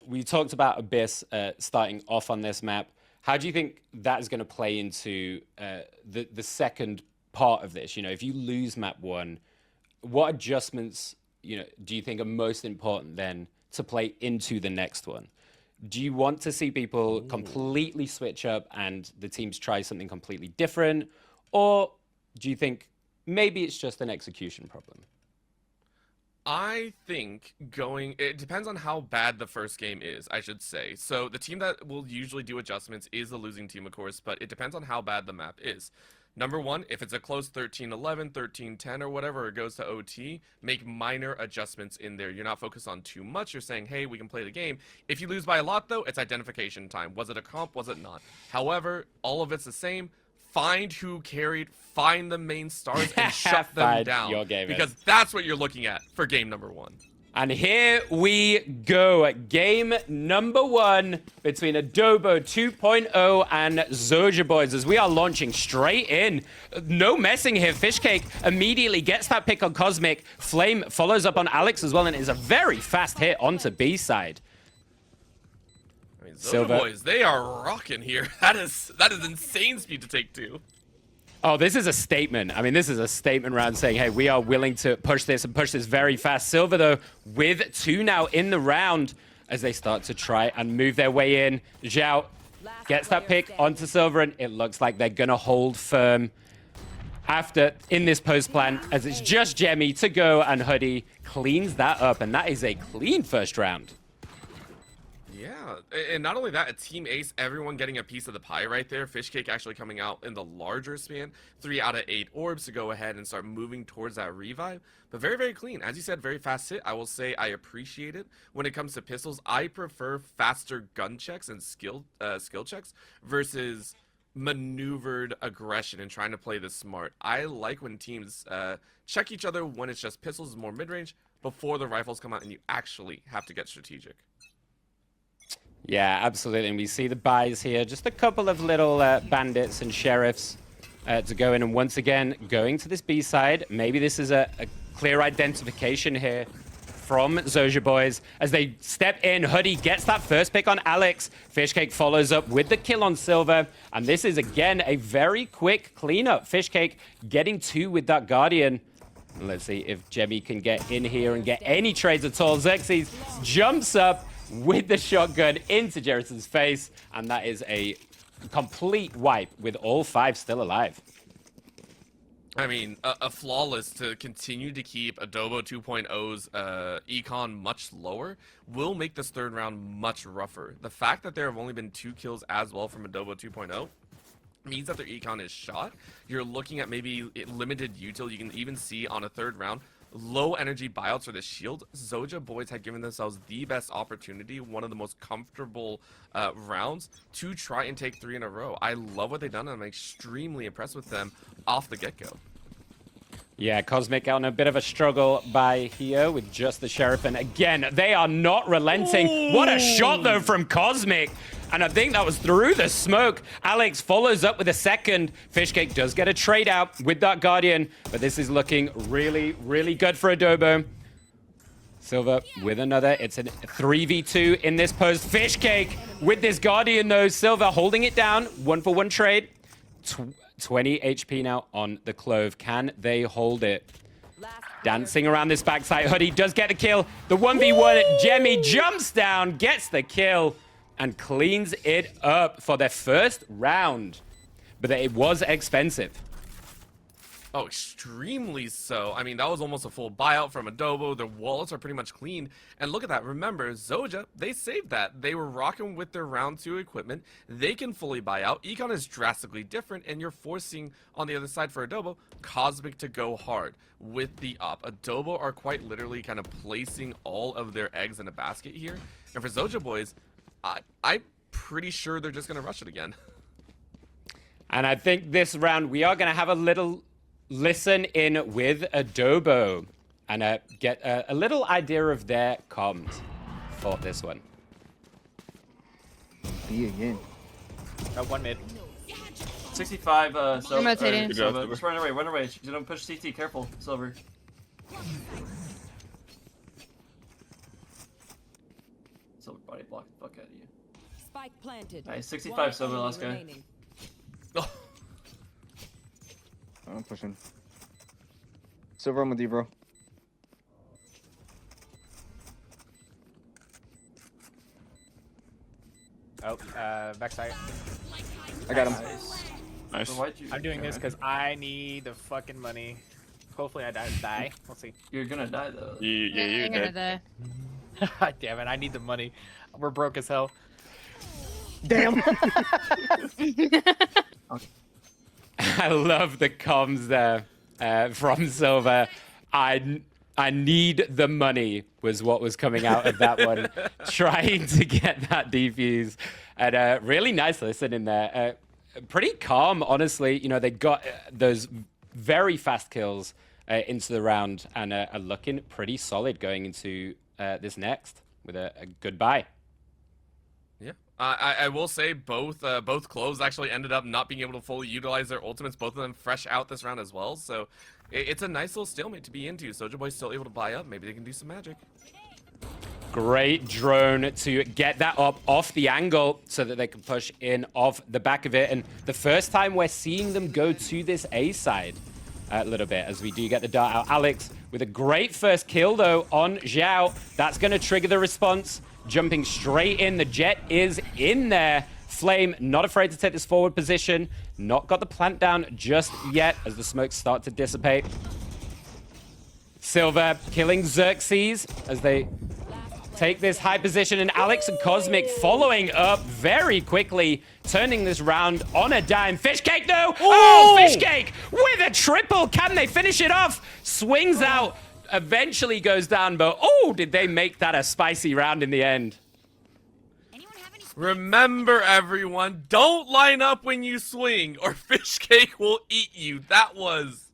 we talked about Abyss starting off on this map. How do you think that is going to play into the second part of this? You know, if you lose map one, what adjustments, do you think are most important then to play into the next one? Do you want to see people completely switch up and the teams try something completely different? Or do you think maybe it's just an execution problem? I think it depends on how bad the first game is, I should say. So the team that will usually do adjustments is the losing team, of course, but it depends on how bad the map is. Number one, if it's a close 13-11, 13-10, or whatever, it goes to OT, make minor adjustments in there. You're not focused on too much. You're saying, hey, we can play the game. If you lose by a lot, though, it's identification time. Was it a comp? Was it not? However, all of it's the same. Find who carried, find the main stars, and shut them down. Because that's what you're looking at for game number one. And here we go. Game number one between Adobo 2.0 and Zhouja boys as we are launching straight in. No messing here. Fishcake immediately gets that pick on Cosmic. Flame follows up on Alex as well, and it is a very fast hit onto B side. I mean, Zhouja boys, they are rocking here. That is insane speed to take two. Oh, this is a statement. I mean, this is a statement round saying, hey, we are willing to push this and push this very fast. Silver, though, with two now in the round as they start to try and move their way in. Zhao gets that pick onto Silver, and it looks like they're going to hold firm after in this post plan as it's just Jemmy to go, and Hoodie cleans that up, and that is a clean first round. Yeah, and not only that, a team ace, everyone getting a piece of the pie right there. Fishcake actually coming out in the larger span. 3 out of 8 orbs to go ahead and start moving towards that revive. But very, very clean. As you said, very fast hit. I will say I appreciate it. When it comes to pistols, I prefer faster gun checks and skill checks versus maneuvered aggression and trying to play this smart. I like when teams check each other when it's just pistols, more mid-range, before the rifles come out and you actually have to get strategic. Yeah, absolutely. And we see the buys here. Just a couple of little bandits and sheriffs to go in. And once again, going to this B side. Maybe this is a clear identification here from Zhouja boys. As they step in, Hoodie gets that first pick on Alex. Fishcake follows up with the kill on Silver. And this is, again, a very quick cleanup. Fishcake getting 2 with that Guardian. Let's see if Jemmy can get in here and get any trades at all. Xerxes jumps up with the shotgun into Jerrison's face, and that is a complete wipe with all 5 still alive. I mean, a flawless to continue to keep Adobo 2.0's econ much lower will make this third round much rougher. The fact that there have only been 2 kills as well from Adobo 2.0 means that their econ is shot. You're looking at maybe limited util. You can even see on a third round low energy buyouts for the shield. Zhouja boys had given themselves the best opportunity, one of the most comfortable rounds to try and take 3 in a row. I love what they've done, and I'm extremely impressed with them off the get-go. Yeah, Cosmic on a bit of a struggle by here with just the Sheriff. And again, they are not relenting. Ooh. What a shot, though, from Cosmic. And I think that was through the smoke. Alex follows up with a second. Fishcake does get a trade out with that Guardian. But this is looking really, really good for Adobo. Silver with another. It's a 3v2 in this post. Fishcake with this Guardian, though. Silver holding it down. 1-for-1 trade. 20 HP now on the Clove. Can they hold it? Dancing around this backside. Hoodie does get the kill. The 1v1. Jemmy jumps down, gets the kill, and cleans it up for their first round. But it was expensive. Oh, extremely so. I mean, that was almost a full buyout from Adobo. Their wallets are pretty much clean. And look at that. Remember, Zhouja, they saved that. They were rocking with their round 2 equipment. They can fully buy out. Econ is drastically different, and you're forcing, on the other side for Adobo, Cosmic to go hard with the up. Adobo are quite literally kind of placing all of their eggs in a basket here. And for Zhouja boys, I'm pretty sure they're just going to rush it again. And I think this round, we are going to have a little listen in with Adobo and get a little idea of their comms for this one. B again. Got 1 mid. 65, Silver. I'm rotating. Just run away. You don't push CT, careful, Silver. Silver Body block the fuck out of you. Spike planted. Nice, 65 Silver, last guy. Remaining. Oh, I'm pushing. Silver, I'm with you, bro. Oh, backside. I got him. Nice. Nice. So why'd you... I'm doing this because I need the fucking money. Hopefully I die. We'll see. You're gonna die though. Yeah, you're gonna dead. die. Damn it, I need the money. We're broke as hell. Damn. I love the comms there from Silver. I need the money was what was coming out of that one. Trying to get that defuse. And really nice listen in there. Pretty calm, honestly. You know, they got those very fast kills into the round and are looking pretty solid going into this next with a good buy. yeah. I will say both cloves actually ended up not being able to fully utilize their ultimates. Both of them fresh out this round as well. So it's a nice little stalemate to be into. Zhouja Boy's still able to buy up. Maybe they can do some magic. Great drone to get that up off the angle so that they can push in off the back of it. And the first time we're seeing them go to this A side a little bit as we do get the dart out. Alex with a great first kill, though, on Zhao. That's going to trigger the response. Jumping straight in. The Jet is in there. Flame not afraid to take this forward position. Not got the plant down just yet as the smokes start to dissipate. Silver killing Xerxes as they take this high position, and Alex and Cosmic following up very quickly, turning this round on a dime. Fishcake, though! Ooh! Oh, Fishcake with a triple! Can they finish it off? Swings out, eventually goes down, but oh, did they make that a spicy round in the end? Remember, everyone, don't line up when you swing, or Fishcake will eat you. That was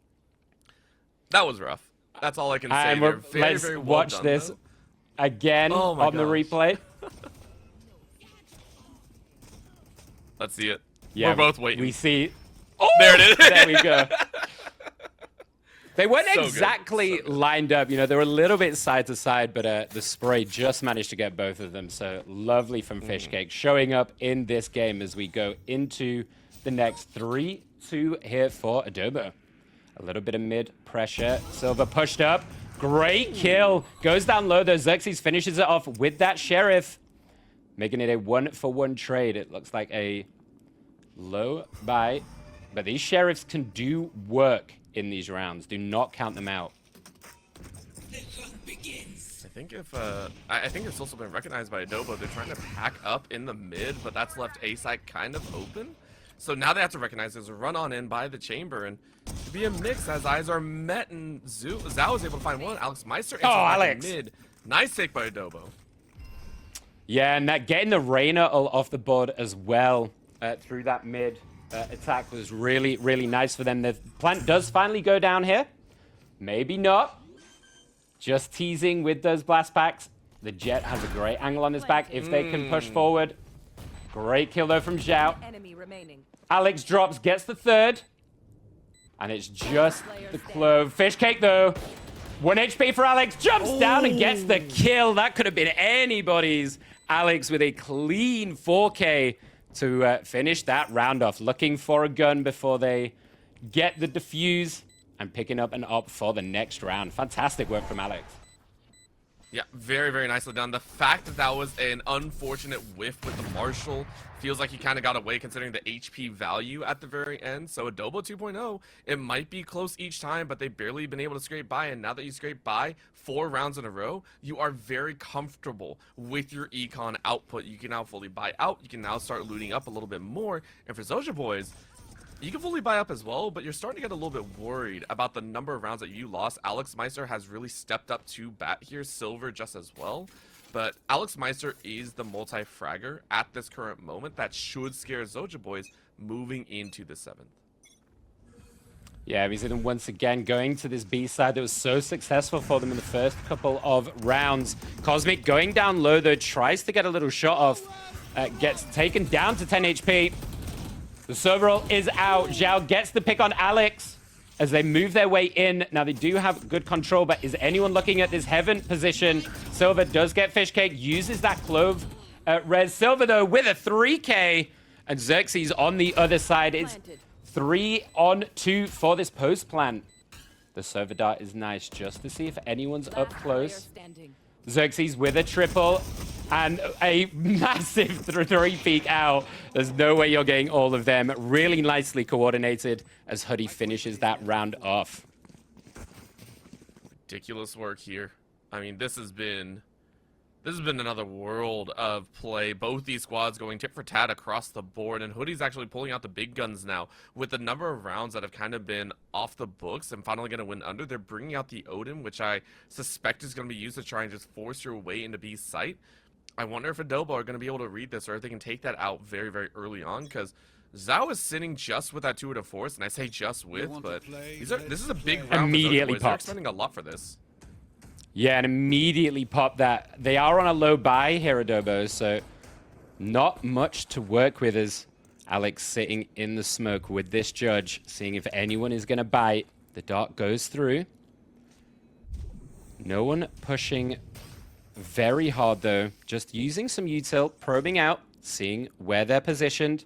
rough. That's all I can say. And They're very, let's very well watch done, this though. again Oh my on the gosh. replay. Let's see it. Yeah, We're both waiting. We see. Oh, There it is. There we go. They weren't So good. exactly So good. lined up. You know, they were a little bit side to side, but the spray just managed to get both of them. So lovely from Fishcake showing up in this game as we go into the next 3-2 here for Adobo. A little bit of mid pressure. Silver pushed up. Great kill. Goes down low, though. Xerxes finishes it off with that Sheriff. Making it a 1-for-1 trade. It looks like a low buy. But these Sheriffs can do work in these rounds. Do not count them out. I think it's also been recognized by Adobo. They're trying to pack up in the mid, but that's left A side kind of open. So now they have to recognize there's a run on in by the chamber, and to be a mix as eyes are met, and Zhao is able to find one. Alex Meister ends up back in Alex. mid. Nice take by Adobo. Yeah, and that getting the Reyna off the board as well through that mid attack was really, really nice for them. The plant does finally go down here. Maybe not. Just teasing with those blast packs. The Jet has a great angle on his back if they can push forward. Great kill, though, from Zhao. Enemy remaining. Alex drops, gets the third. And it's just the Clove. Fishcake, though. 1 HP for Alex. Jumps down and gets the kill. That could have been anybody's. Alex with a clean 4K to finish that round off. Looking for a gun before they get the defuse and picking up an op for the next round. Fantastic work from Alex. Yeah, very, very nicely done. The fact that that was an unfortunate whiff with the Marshall feels like he kind of got away considering the HP value at the very end. So Adobo 2.0, it might be close each time, but they've barely been able to scrape by. And now that you scrape by 4 rounds in a row, you are very comfortable with your econ output. You can now fully buy out. You can now start looting up a little bit more. And for Zhouja boys, you can fully buy up as well, but you're starting to get a little bit worried about the number of rounds that you lost. Alex Meister has really stepped up to bat here. Silver just as well. But Alex Meister is the multi-fragger at this current moment that should scare Zhouja boys moving into the 7th. Yeah, we see them once again going to this B side that was so successful for them in the first couple of rounds. Cosmic going down low, though, tries to get a little shot off. Gets taken down to 10 HP. The Cerberus is out. Zhao gets the pick on Alex as they move their way in. Now, they do have good control, but is anyone looking at this heaven position? Silver does get Fishcake, uses that Clove Res Silver, though, with a 3K. And Xerxes on the other side. It's Planted. 3-on-2 for this post plant. The server dart is nice just to see if anyone's up Last player close. standing. Xerxes with a triple and a massive 3-peek out. There's no way you're getting all of them. Really nicely coordinated as Hoodie finishes that round off. Ridiculous work here. I mean, this has been another world of play. Both these squads going tit for tat across the board, and Hoodie's actually pulling out the big guns now. With the number of rounds that have kind of been off the books and finally going to win under, they're bringing out the Odin, which I suspect is going to be used to try and just force your way into B's sight. I wonder if Adobo are going to be able to read this, or if they can take that out very, very early on, because Zhou is sitting just with that 2 to force, and I say just with, but this is a big round. Immediately for Zhouja boys. They're popped. expending a lot for this. Yeah, and immediately pop that. They are on a low buy here, Adobo, so not much to work with as Alex sitting in the smoke with this judge, seeing if anyone is going to bite. The dart goes through. No one pushing very hard, though. Just using some util, probing out, seeing where they're positioned.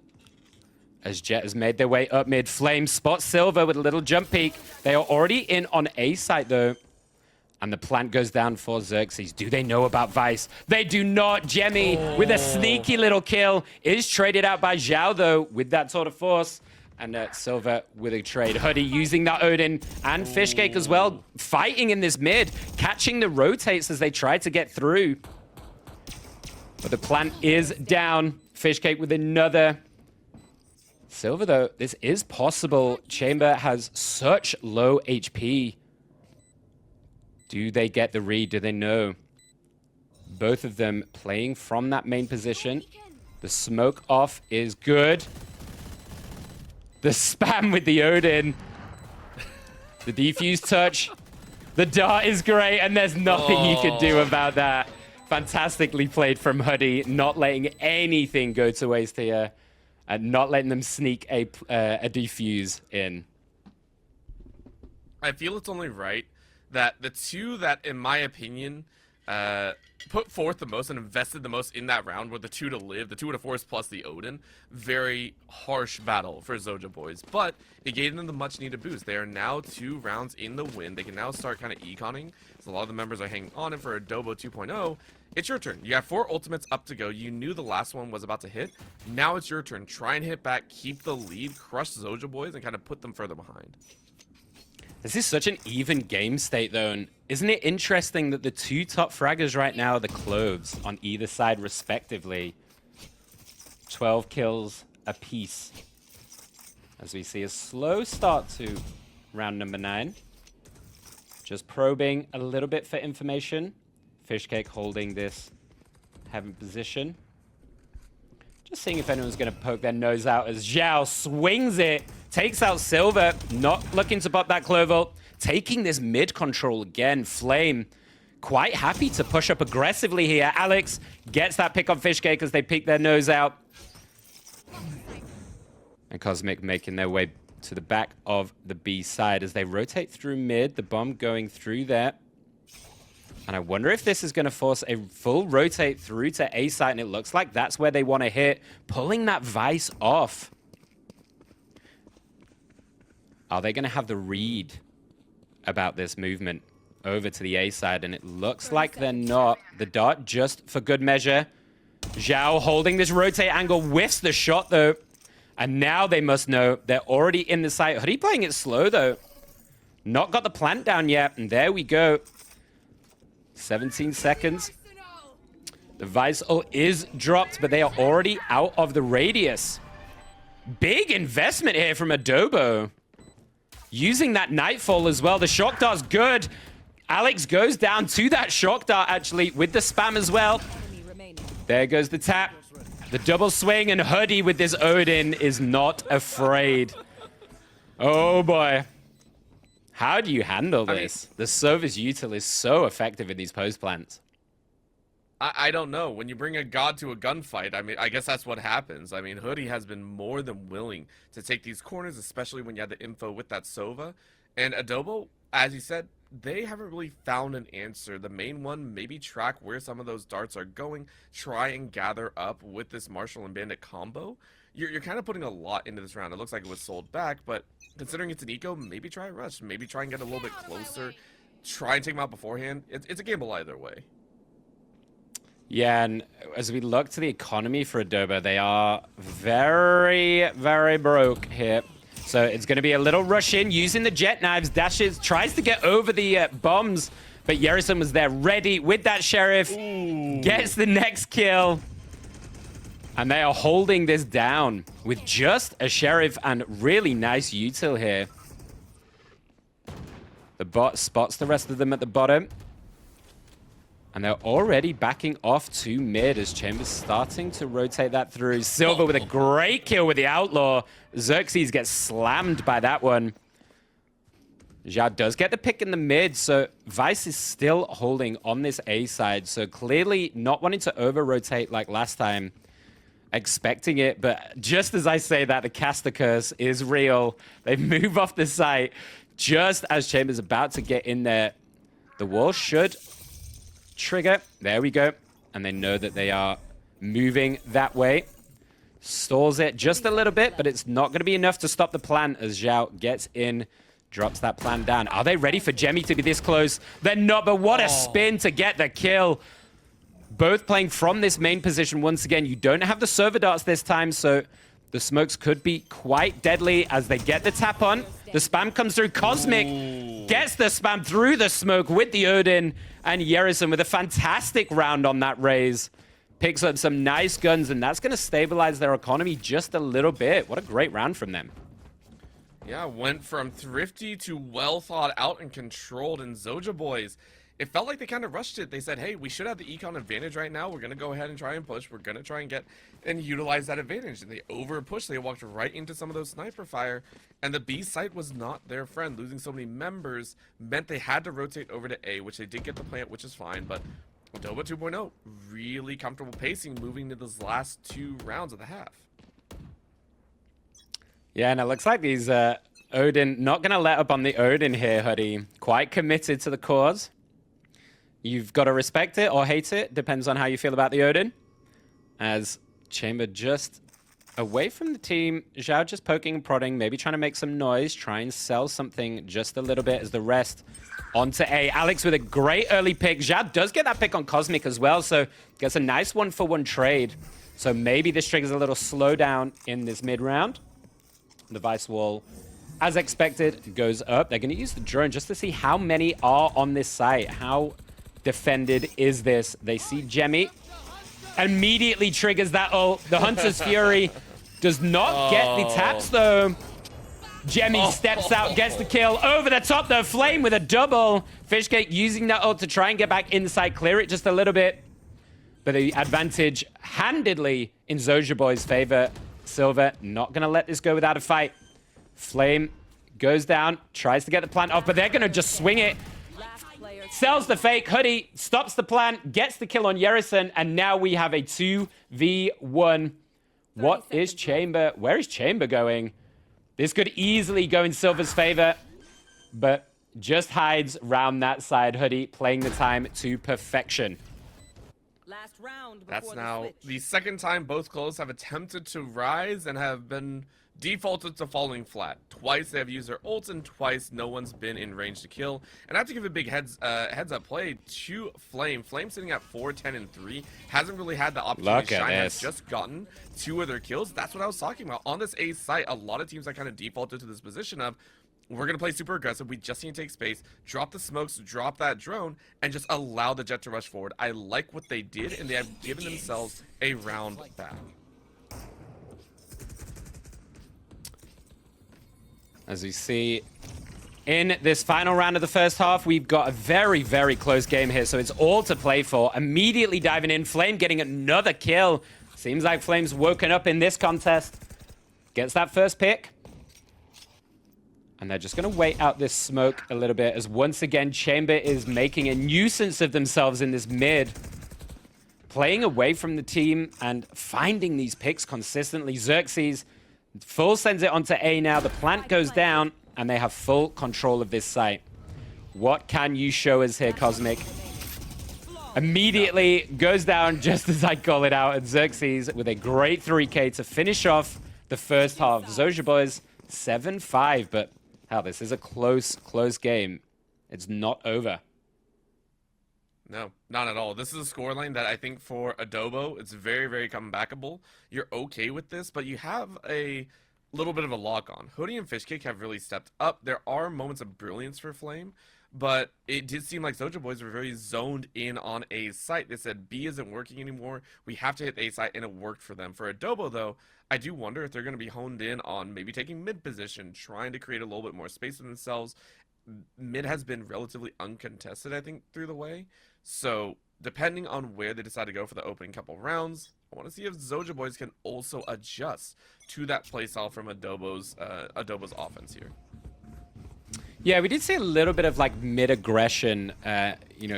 As Jet has made their way up mid, Flame spots Silver with a little jump peek. They are already in on A site, though. And the plant goes down for Xerxes. Do they know about Vice? They do not. Jemmy with a sneaky little kill is traded out by Zhou, though, with that sort of force. And Silver with a trade. Hoodie using that Odin and Fishcake as well. Fighting in this mid. Catching the rotates as they try to get through. But the plant is down. Fishcake with another. Silver, though, this is possible. Chamber has such low HP. Do they get the read? Do they know? Both of them playing from that main position. The smoke off is good. The spam with the Odin. The defuse touch. The dart is great, and there's nothing you can do about that. Fantastically played from Hoodie, not letting anything go to waste here, and not letting them sneak a defuse in. I feel it's only right that the two that, in my opinion, put forth the most and invested the most in that round were the 2 to live, the 2 to force plus the Odin. Very harsh battle for Zhouja boys, but it gave them the much needed boost. They are now 2 rounds in the win. They can now start kind of econing. So a lot of the members are hanging on it for Adobo 2.0. It's your turn. You have 4 ultimates up to go. You knew the last one was about to hit. Now it's your turn. Try and hit back, keep the lead, crush Zhouja boys, and kind of put them further behind. This is such an even game state, though, and isn't it interesting that the 2 top fraggers right now are the Cloves on either side, respectively? 12 kills apiece. As we see a slow start to round number 9. Just probing a little bit for information. Fishcake holding this heaven position. Just seeing if anyone's going to poke their nose out as Zhao swings it. Takes out Silver, not looking to pop that Clover. Taking this mid control again. Flame quite happy to push up aggressively here. Alex gets that pick on Fishcake as they peek their nose out. And Cosmic making their way to the back of the B side as they rotate through mid. The bomb going through there. And I wonder if this is going to force a full rotate through to A site, and it looks like that's where they want to hit. Pulling that Vice off. Are they going to have the read about this movement over to the A side? And it looks like they're not. The dart just for good measure. Zhao holding this rotate angle, whiffs the shot though. And now they must know they're already in the site. Hoodie playing it slow though. Not got the plant down yet. And there we go. 17 seconds. The Vice ult is dropped, but they are already out of the radius. Big investment here from Adobo. Using that Nightfall as well. The shock dart's good. Alex goes down to that shock dart, actually, with the spam as well. There goes the tap. The double swing, and Hoodie with this Odin is not afraid. Oh, boy. How do you handle this? The Service Util is so effective in these post plants. I don't know. When you bring a god to a gunfight, I mean, I guess that's what happens. I mean, Hoodie has been more than willing to take these corners, especially when you had the info with that Sova. And Adobo, as you said, they haven't really found an answer. The main one, maybe track where some of those darts are going, try and gather up with this Marshall and Bandit combo. You're kind of putting a lot into this round. It looks like it was sold back, but considering it's an eco, maybe try a rush. Maybe try and get a little bit closer. Try and take him out beforehand. It's a gamble either way. Yeah, and as we look to the economy for Adobo, they are very, very broke here. So it's going to be a little rush in, using the jet knives, dashes, tries to get over the bombs, but Yerison was there ready with that Sheriff, gets the next kill. And they are holding this down with just a Sheriff and really nice util here. The bot spots the rest of them at the bottom. And they're already backing off to mid as Chamber's starting to rotate that through. Silver with a great kill with the Outlaw. Xerxes gets slammed by that one. Zhouja does get the pick in the mid, so Vice is still holding on this A side. So clearly not wanting to over-rotate like last time. Expecting it, but just as I say that, the caster curse is real. They move off the site just as Chamber's about to get in there. The wall should trigger. There we go. And they know that they are moving that way. Stalls it just a little bit, but it's not going to be enough to stop the plan as Zhao gets in, drops that plan down. Are they ready for Jemmy to be this close? They're not, but what a spin to get the kill. Both playing from this main position once again. You don't have the server darts this time, so the smokes could be quite deadly as they get the tap on. The spam comes through. Cosmic gets the spam through the smoke with the Odin, and Yerison with a fantastic round on that raise. Picks up some nice guns, and that's going to stabilize their economy just a little bit. What a great round from them. Yeah, went from thrifty to well thought out and controlled. And Zhouja boys, it felt like they kind of rushed it. They said, hey, we should have the econ advantage right now. We're going to go ahead and try and push. We're going to try and get and utilize that advantage. And they over-pushed. They walked right into some of those sniper fire. And the B site was not their friend. Losing so many members meant they had to rotate over to A, which they did get the plant, which is fine. But Adobo 2.0, really comfortable pacing moving to those last 2 rounds of the half. Yeah, and it looks like these Odin, not going to let up on the Odin here, Huddy. Quite committed to the cause. You've got to respect it or hate it. Depends on how you feel about the Odin. As Chamber just away from the team. Zhao just poking and prodding, maybe trying to make some noise, try and sell something just a little bit as the rest onto A. Alex with a great early pick. Zhao does get that pick on Cosmic as well, so gets a nice 1-for-1 trade. So maybe this triggers a little slowdown in this mid-round. The Vice wall, as expected, goes up. They're going to use the drone just to see how many are on this site. How defended is this? They see Jemmy. Immediately triggers that ult. The Hunter's Fury does not get the taps, though. Jemmy steps out, gets the kill. Over the top, though. Flame with a double. Fishcake using that ult to try and get back inside, clear it just a little bit. But the advantage handedly in Zhouja boys' favor. Silver not going to let this go without a fight. Flame goes down, tries to get the plant off, but they're going to just swing it. Sells the fake. Hoodie stops the plant, gets the kill on Yerison, and now we have a 2v1. What is Chamber? Where is Chamber going? This could easily go in Silver's favor, but just hides round that side. Hoodie playing the time to perfection. Last round before That's the now switch. the second time both close have attempted to rise and have been defaulted to falling flat. Twice they have used their ults, and twice no one's been in range to kill. And I have to give a big heads up play to Flame. Flame sitting at 4, 10, and 3. Hasn't really had the opportunity to shine. Has just gotten 2 of their kills. That's what I was talking about. On this A site, a lot of teams are kind of defaulted to this position of, we're going to play super aggressive. We just need to take space, drop the smokes, drop that drone, and just allow the jet to rush forward. I like what they did, and they have given themselves a round back. As we see in this final round of the first half, we've got a very, very close game here, so it's all to play for. Immediately diving in, Flame getting another kill. Seems like Flame's woken up in this contest. Gets that first pick. And they're just going to wait out this smoke a little bit as once again Chamber is making a nuisance of themselves in this mid. Playing away from the team and finding these picks consistently. Xerxes full sends it onto A now. The plant goes down and they have full control of this site. What can you show us here, Cosmic? Immediately goes down just as I call it out, and Xerxes with a great 3K to finish off the first half. Zhouja boys, 7-5, but hell, this is a close game. It's not over. No, not at all. This is a scoreline that I think for Adobo, it's very, very comebackable. You're okay with this, but you have a little bit of a lock on. Hoodie and Fishcake have really stepped up. There are moments of brilliance for Flame, but it did seem like Zhouja boys were very zoned in on A's site. They said B isn't working anymore. We have to hit A site, and it worked for them. For Adobo, though, I do wonder if they're going to be honed in on maybe taking mid position, trying to create a little bit more space for themselves. Mid has been relatively uncontested, I think, through the way. So, depending on where they decide to go for the opening couple rounds, I want to see if Zhouja boys can also adjust to that playstyle from Adobo's offense here. Yeah, we did see a little bit of like mid-aggression,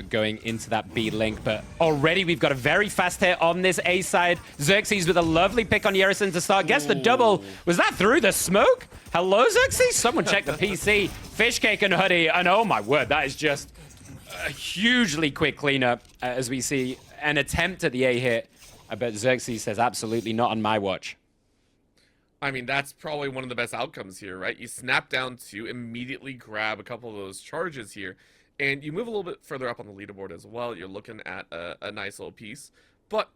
going into that B link, but already we've got a very fast hit on this A side. Xerxes with a lovely pick on Yerison to start. Gets the double. Was that through the smoke? Hello, Xerxes? Someone check the PC. Fishcake and Hoodie, and oh my word, that is just a hugely quick cleanup as we see an attempt at the A hit. But Xerxes says absolutely not on my watch. I mean, that's probably one of the best outcomes here, right? You snap down to immediately grab a couple of those charges here, and you move a little bit further up on the leaderboard as well. You're looking at a nice little piece, but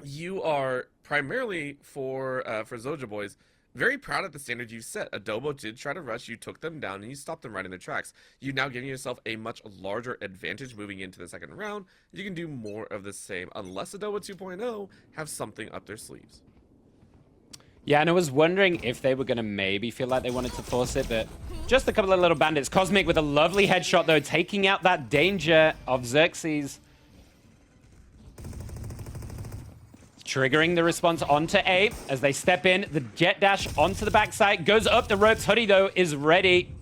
you are primarily for Zhouja boys very proud of the standard you set. Adobo did try to rush, you took them down, and you stopped them right in their tracks. You're now giving yourself a much larger advantage moving into the second round. You can do more of the same, unless Adobo 2.0 have something up their sleeves. Yeah, and I was wondering if they were going to maybe feel like they wanted to force it, but just a couple of little bandits. Cosmic with a lovely headshot, though, taking out that danger of Xerxes. Triggering the response onto A as they step in. The jet dash onto the backside. Goes up the ropes. Hoodie, though, is ready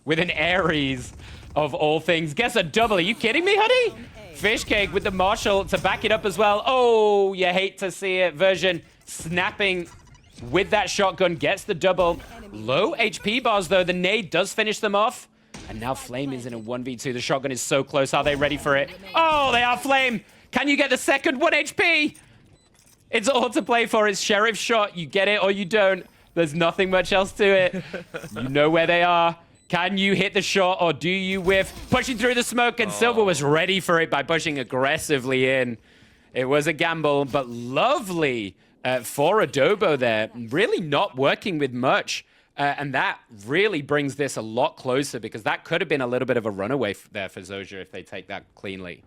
with an Aries of all things. Guess a double. Are you kidding me, Hoodie? Fishcake with the Marshall to back it up as well. Oh, you hate to see it. Version snapping with that shotgun. Gets the double. Low HP bars, though. The nade does finish them off. And now Flame is in a 1v2. The shotgun is so close. Are they ready for it? Oh, they are, Flame. Can you get the second 1 HP? It's all to play for. It's Sheriff's shot. You get it or you don't. There's nothing much else to it. You know where they are. Can you hit the shot or do you whiff? Pushing through the smoke, and Silver was ready for it by pushing aggressively in. It was a gamble, but lovely for Adobo there. Really not working with much. And that really brings this a lot closer, because that could have been a little bit of a runaway there for Zhouja if they take that cleanly.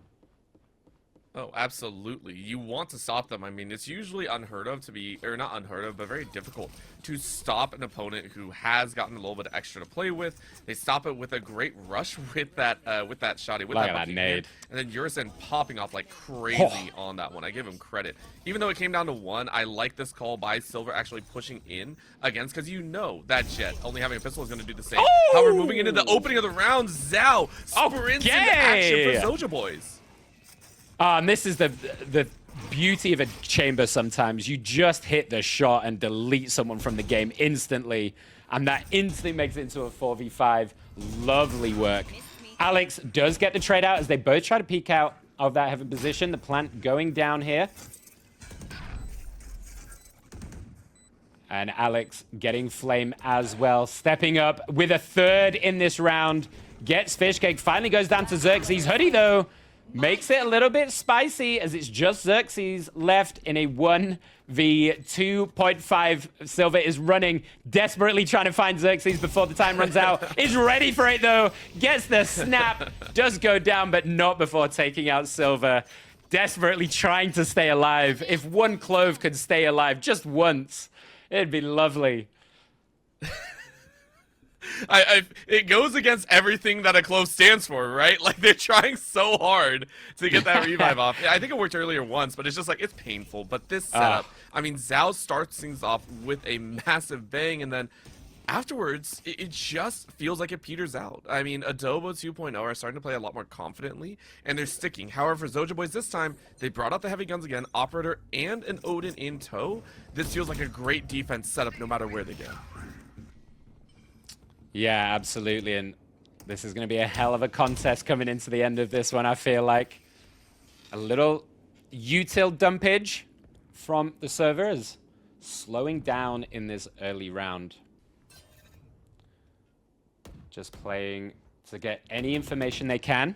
Oh, absolutely. You want to stop them. I mean, it's usually unheard of to be, or not unheard of, but very difficult to stop an opponent who has gotten a little bit extra to play with. They stop it with a great rush with that shotty, with that nade. And then Yerison popping off like crazy on that one. I give him credit. Even though it came down to one, I like this call by Silver actually pushing in against, because you know that Jet, only having a pistol, is going to do the same. However, moving into the opening of the round, Zhao sprints into action for Zhouja boys. And this is the beauty of a chamber sometimes. You just hit the shot and delete someone from the game instantly, and that instantly makes it into a 4v5. Lovely work. Alex does get the trade out as they both try to peek out of that heaven position. The plant going down here. And Alex getting Flame as well. Stepping up with a third in this round. Gets Fishcake. Finally goes down to Xerxes. Hoodie, though, makes it a little bit spicy as it's just Xerxes left in a 1v2.5. Silver is running, desperately trying to find Xerxes before the time runs out. Is ready for it, though. Gets the snap. Does go down, but not before taking out Silver. Desperately trying to stay alive. If one Clove could stay alive just once, it'd be lovely. It goes against everything that a Clove stands for, right? Like, they're trying so hard to get that revive off. I think it worked earlier once, but it's just like, it's painful. But this setup, I mean, Zhao starts things off with a massive bang, and then afterwards, it just feels like it peters out. I mean, Adobo 2.0 are starting to play a lot more confidently, and they're sticking. However, for Zhouja boys this time, they brought out the heavy guns again, Operator and an Odin in tow. This feels like a great defense setup no matter where they go. Yeah, absolutely. And This is going to be a hell of a contest coming into the end of this one, I feel like. A little util dumpage from the servers, slowing down in this early round. Just playing to get any information they can.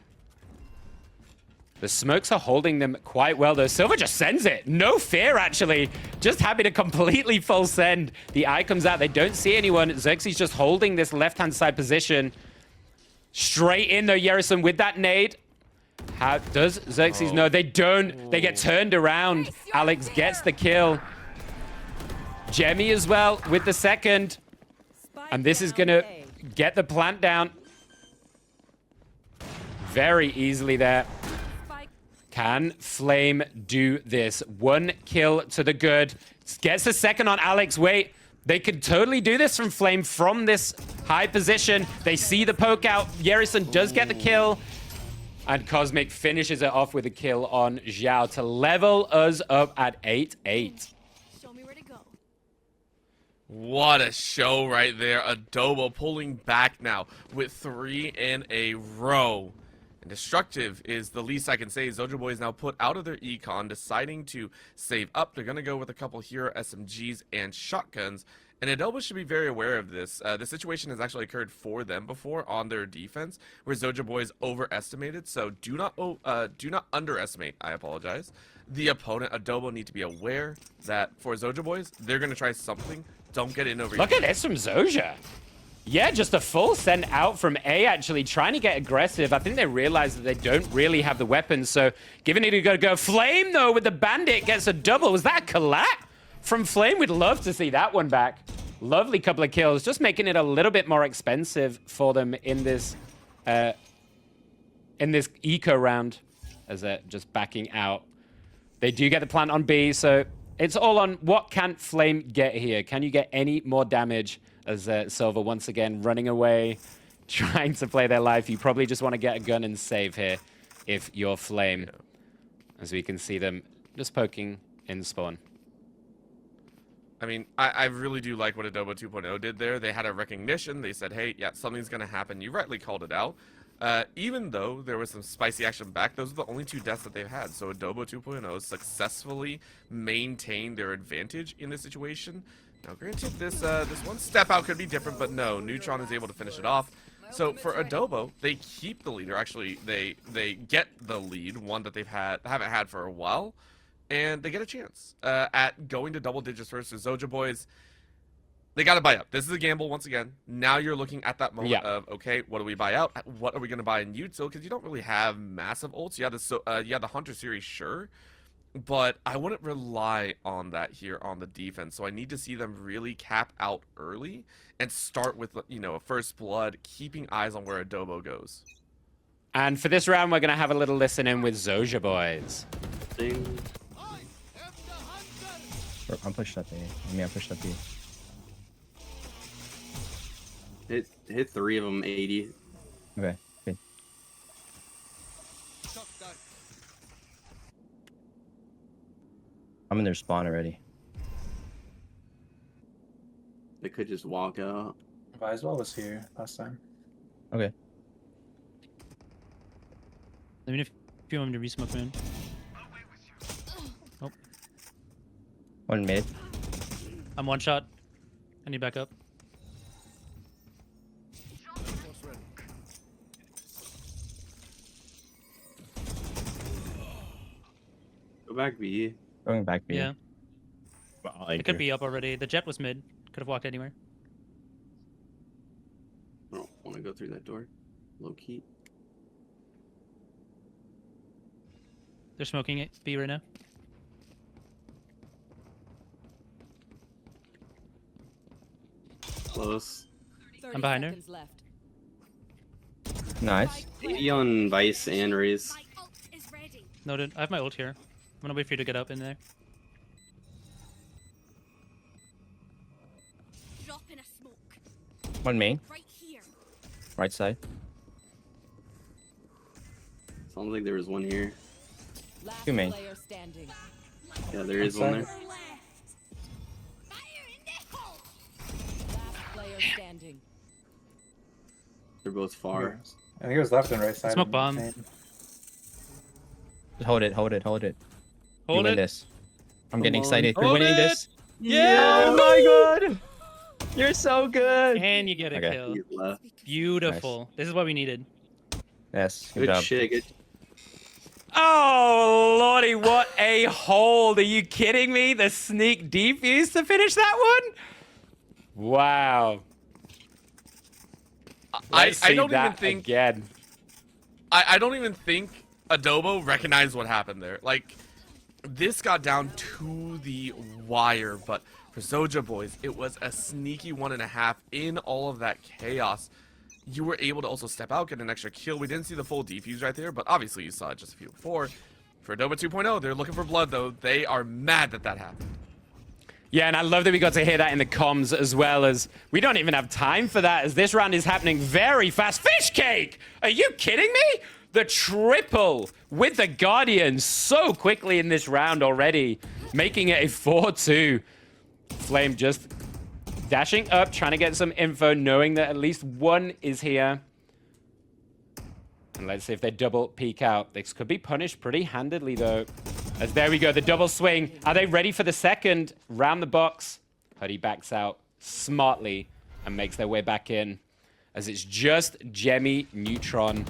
The smokes are holding them quite well, though. Silver just sends it. No fear, actually. Just happy to completely full send. The eye comes out. They don't see anyone. Xerxes just holding this left-hand side position. Straight in, though, Yerison with that nade. How does Xerxes know? They don't. They get turned around. Alex gets the kill. Jemmy as well with the second. And this is going to get the plant down very easily there. Can Flame do this? 1 kill to the good. Gets a second on Alex. Wait, they could totally do this from Flame from this high position. They see the poke out. Yerison does get the kill. And Cosmic finishes it off with a kill on Zhao to level us up at 8-8. Show me where to go. What a show right there. Adobo pulling back now with 3 in a row. And destructive is the least I can say. Zhouja boys now put out of their econ, deciding to save up. They're going to go with a couple hero SMGs and shotguns. And Adobo should be very aware of this. The situation has actually occurred for them before on their defense, where Zhouja boys overestimated. So do not underestimate, I apologize, the opponent. Adobo need to be aware that for Zhouja boys, they're going to try something. Don't get in over Look at this from Zhouja. Yeah, just a full send out from A, actually, trying to get aggressive. I think they realize that they don't really have the weapons, so giving it a go. Flame, though, with the bandit gets a double. Was that a collat from Flame? We'd love to see that one back. Lovely couple of kills, just making it a little bit more expensive for them in this eco round, as they're just backing out. They do get the plant on B, so it's all on what can Flame get here. Can you get any more damage? As Silver once again running away, trying to play their life. You probably just want to get a gun and save here if you're Flame. As we can see them just poking in spawn. I mean, I really do like what Adobo 2.0 did there. They had a recognition. They said, hey, yeah, something's going to happen. You rightly called it out. Even though there was some spicy action back, those are the only 2 deaths that they've had. So Adobo 2.0 successfully maintained their advantage in this situation. Now, granted, this one step out could be different, but no, Neutron is able to finish it off. So for Adobo, they keep the lead, or actually, they get the lead, one that haven't had for a while, and they get a chance at going to double digits versus Zhouja boys. They got to buy up. This is a gamble once again. Now you're looking at that moment of, okay, what do we buy out? What are we going to buy in util? Because you don't really have massive ults. You have the Hunter series, sure. But I wouldn't rely on that here on the defense. So I need to see them really cap out early and start with, you know, a first blood, keeping eyes on where Adobo goes. And for this round, we're going to have a little listen in with Zhouja boys. Ding. I'm pushed up A. I mean, I pushed up B. Hit 3 of them 80. Okay, good. I'm in their spawn already. They could just walk out. Viswell was here last time. Okay. Let me know if you want me to resmoke in. Oh, One mid. I'm 1 shot. I need backup. Go back B. Going back B. Yeah, Well, it could be up already. The jet was mid. Could have walked anywhere. I don't want to go through that door. Low key. They're smoking it. B right now. Close. 30 I'm behind her. seconds left. Nice. 80 on Vice and Raze. Noted. I have my ult here. I'm gonna wait for you to get up in there. Drop in a smoke. One main. Right here. Right side. Sounds like there was one here. Last 2 main. player standing. Yeah, there is one there. Last player standing. They're both far. I think it was left and right side. Smoke bomb. Hold it, hold it, hold it. We Hold win it. this. I'm getting on. excited. We're Hold winning it. this. Yeah. Oh my god! You're so good. And you get a Okay. kill. He's left. Beautiful. This is what we needed. Yes, good Good job. shit. Good. Oh, lordy, what a hold. Are you kidding me? The sneak defuse to finish that one? Wow. Let's I see don't even that think again. I don't even think Adobo recognized what happened there. Like, this got down to the wire, but for Zhouja boys, it was a sneaky 1.5 in all of that chaos. You were able to also step out, get an extra kill. We didn't see the full defuse right there, but obviously you saw it just a few before. For Adobo 2.0, they're looking for blood, though. They are mad that that happened. Yeah, and I love that we got to hear that in the comms as well, as we don't even have time for that, as this round is happening very fast. Fish cake! Are you kidding me? The triple with the Guardian so quickly in this round already, making it a 4-2. Flame just dashing up, trying to get some info, knowing that at least one is here. And let's see if they double peek out. This could be punished pretty handedly, though. As there we go, the double swing. Are they ready for the second? Round the box. Huddy backs out smartly and makes their way back in. As it's just Jemmy Neutron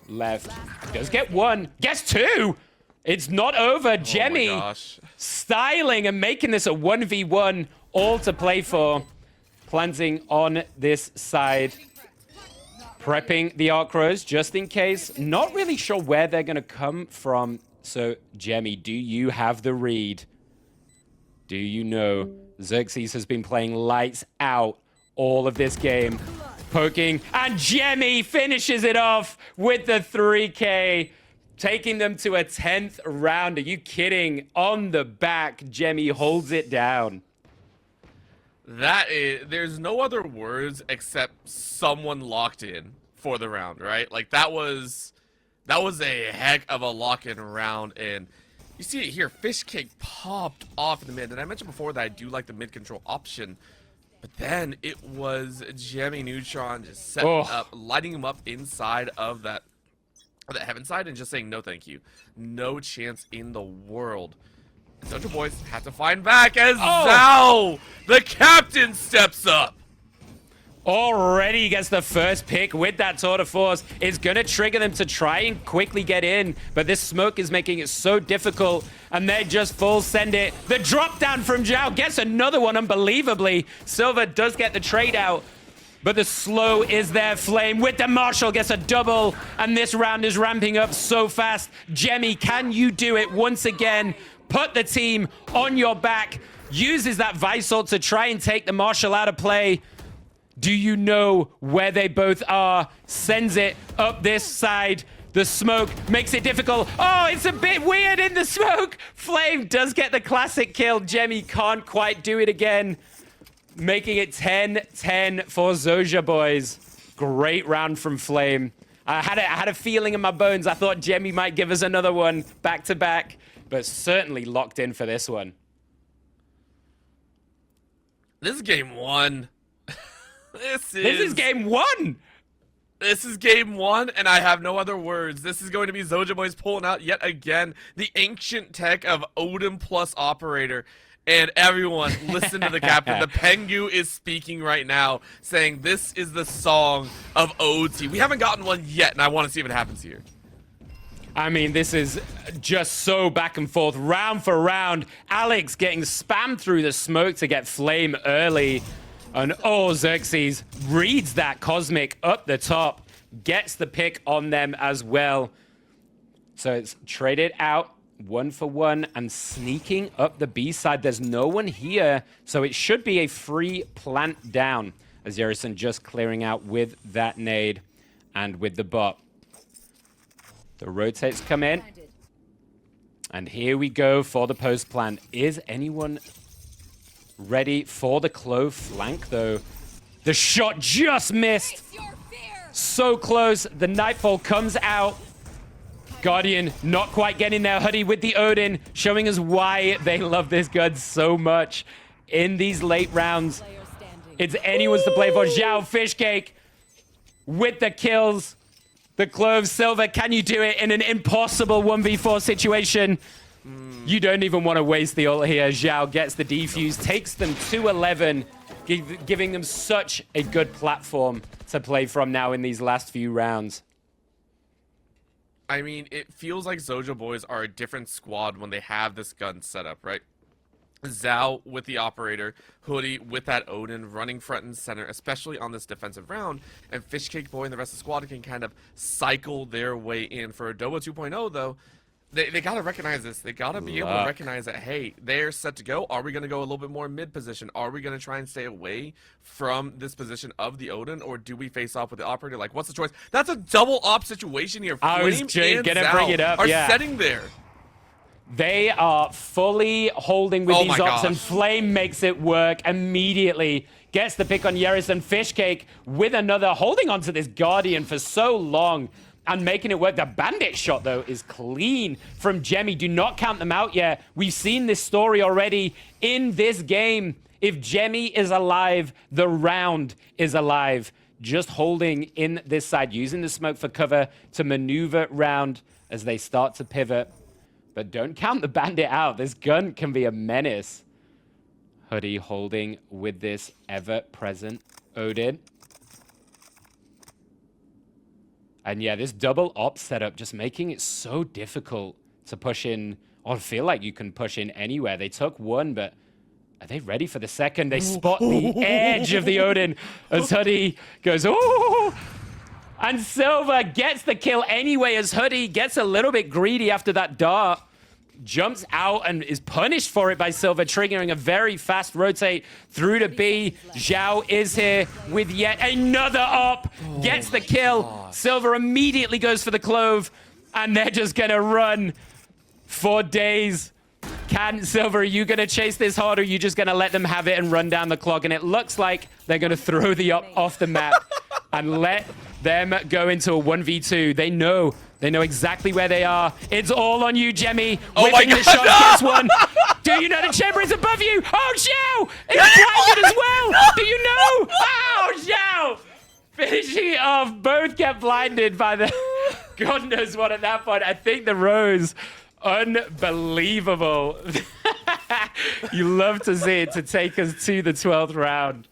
left. Does get one. Gets two! It's not over. Jemmy Oh my gosh. styling and making this a 1v1. All to play for. Planting on this side. Prepping the Arcros just in case. Not really sure where they're going to come from. So, Jemmy, do you have the read? Do you know Xerxes has been playing lights out all of this game? Poking, and Jemmy finishes it off with the 3K, taking them to a 10th round. Are you kidding? On the back, Jemmy holds it down. That is, there's no other words except someone locked in for the round, right? Like, that was a heck of a lock-in round, and you see it here. Fish Cake popped off in the mid, and I mentioned before that I do like the mid control option, but then it was Jemmy Neutron just setting up, lighting him up inside of that heaven side, and just saying no thank you. No chance in the world. Zhouja boys have to find back as Zhao, the captain, steps up. Already gets the first pick with that tour de force. It's going to trigger them to try and quickly get in, but this smoke is making it so difficult, and they just full send it. The drop down from Zhao gets another one unbelievably. Silver does get the trade out, but the slow is there. Flame with the Marshall gets a double, and this round is ramping up so fast. Jemmy, can you do it once again? Put the team on your back. Uses that Visalt to try and take the Marshall out of play. Do you know where they both are? Sends it up this side. The smoke makes it difficult. Oh, it's a bit weird in the smoke. Flame does get the classic kill. Jemmy can't quite do it again. Making it 10-10 for Zhouja boys. Great round from Flame. I had a feeling in my bones. I thought Jemmy might give us another one back to back, but certainly locked in for this one. This is game one. This is game one. This is game one, and I have no other words. This is going to be Zhouja boys pulling out yet again the ancient tech of Odin plus operator. And everyone, listen to the captain. The Pengu is speaking right now, saying this is the song of OT. We haven't gotten one yet, and I want to see if it happens here. I mean, this is just so back and forth, round for round. Alex getting spammed through the smoke to get Flame early. And Xerxes reads that Cosmic up the top, gets the pick on them as well. So it's traded out 1 for 1 and sneaking up the B side. There's no one here, so it should be a free plant down. As Yerison just clearing out with that nade and with the bot. The rotates come in. And here we go for the post plant. Is anyone ready for the clove flank, though? The shot just missed. So close. The Nightfall comes out. Guardian not quite getting there. Huddy with the Odin, showing us why they love this gun so much in these late rounds. It's anyone's to play for. Zhao Fishcake with the kills. The Clove Silver, can you do it in an impossible 1v4 situation? You don't even want to waste the ult here. Zhao gets the defuse, takes them to 11, giving them such a good platform to play from now in these last few rounds. I mean, it feels like Zhouja boys are a different squad when they have this gun set up, right? Zhao with the operator, Hoodie with that Odin running front and center, especially on this defensive round, and Fishcake Boy and the rest of the squad can kind of cycle their way in. For Adobo 2.0, though, they got to recognize this. They got to be able to recognize that, hey, they're set to go. Are we going to go a little bit more mid position? Are we going to try and stay away from this position of the Odin, or do we face off with the operator? Like, what's the choice? That's a double op situation here. I was Flame gonna and bring Zhao it up, are yeah. setting there. They are fully holding with Oh these my ops, and gosh. Flame makes it work immediately. Gets the pick on Yeris, and Fishcake with another, holding onto this Guardian for so long and making it work. The Bandit shot, though, is clean from Jemmy. Do not count them out yet. We've seen this story already in this game. If Jemmy is alive, the round is alive. Just holding in this side, using the smoke for cover to maneuver round as they start to pivot. But don't count the Bandit out. This gun can be a menace. Hoodie holding with this ever-present Odin. And yeah, this double op setup just making it so difficult to push in, or feel like you can push in anywhere. They took one, but are they ready for the second? They spot the edge of the Odin as Hoodie goes, oh! And Silver gets the kill anyway as Hoodie gets a little bit greedy after that dart. Jumps out and is punished for it by Silver, triggering a very fast rotate through to B. Zhao is here with yet another op. Gets the kill. Silver immediately goes for the Clove. And they're just going to run for days. Silver, are you going to chase this hard, or are you just going to let them have it and run down the clock? And it looks like they're going to throw the op off the map and let them go into a 1v2. They know exactly where they are. It's all on you, Jemmy. Oh my Whipping the God, shot, no! gets one. Do you know the chamber is above you? Oh, Zhao! It's blinded as well. Do you know? Oh, Zhao! Finishing it off. Both get blinded by the... God knows what at that point. I think the Rose... Unbelievable. You love to see it to take us to the 12th round.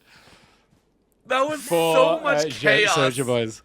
That was For so much chaos. Zhouja boys.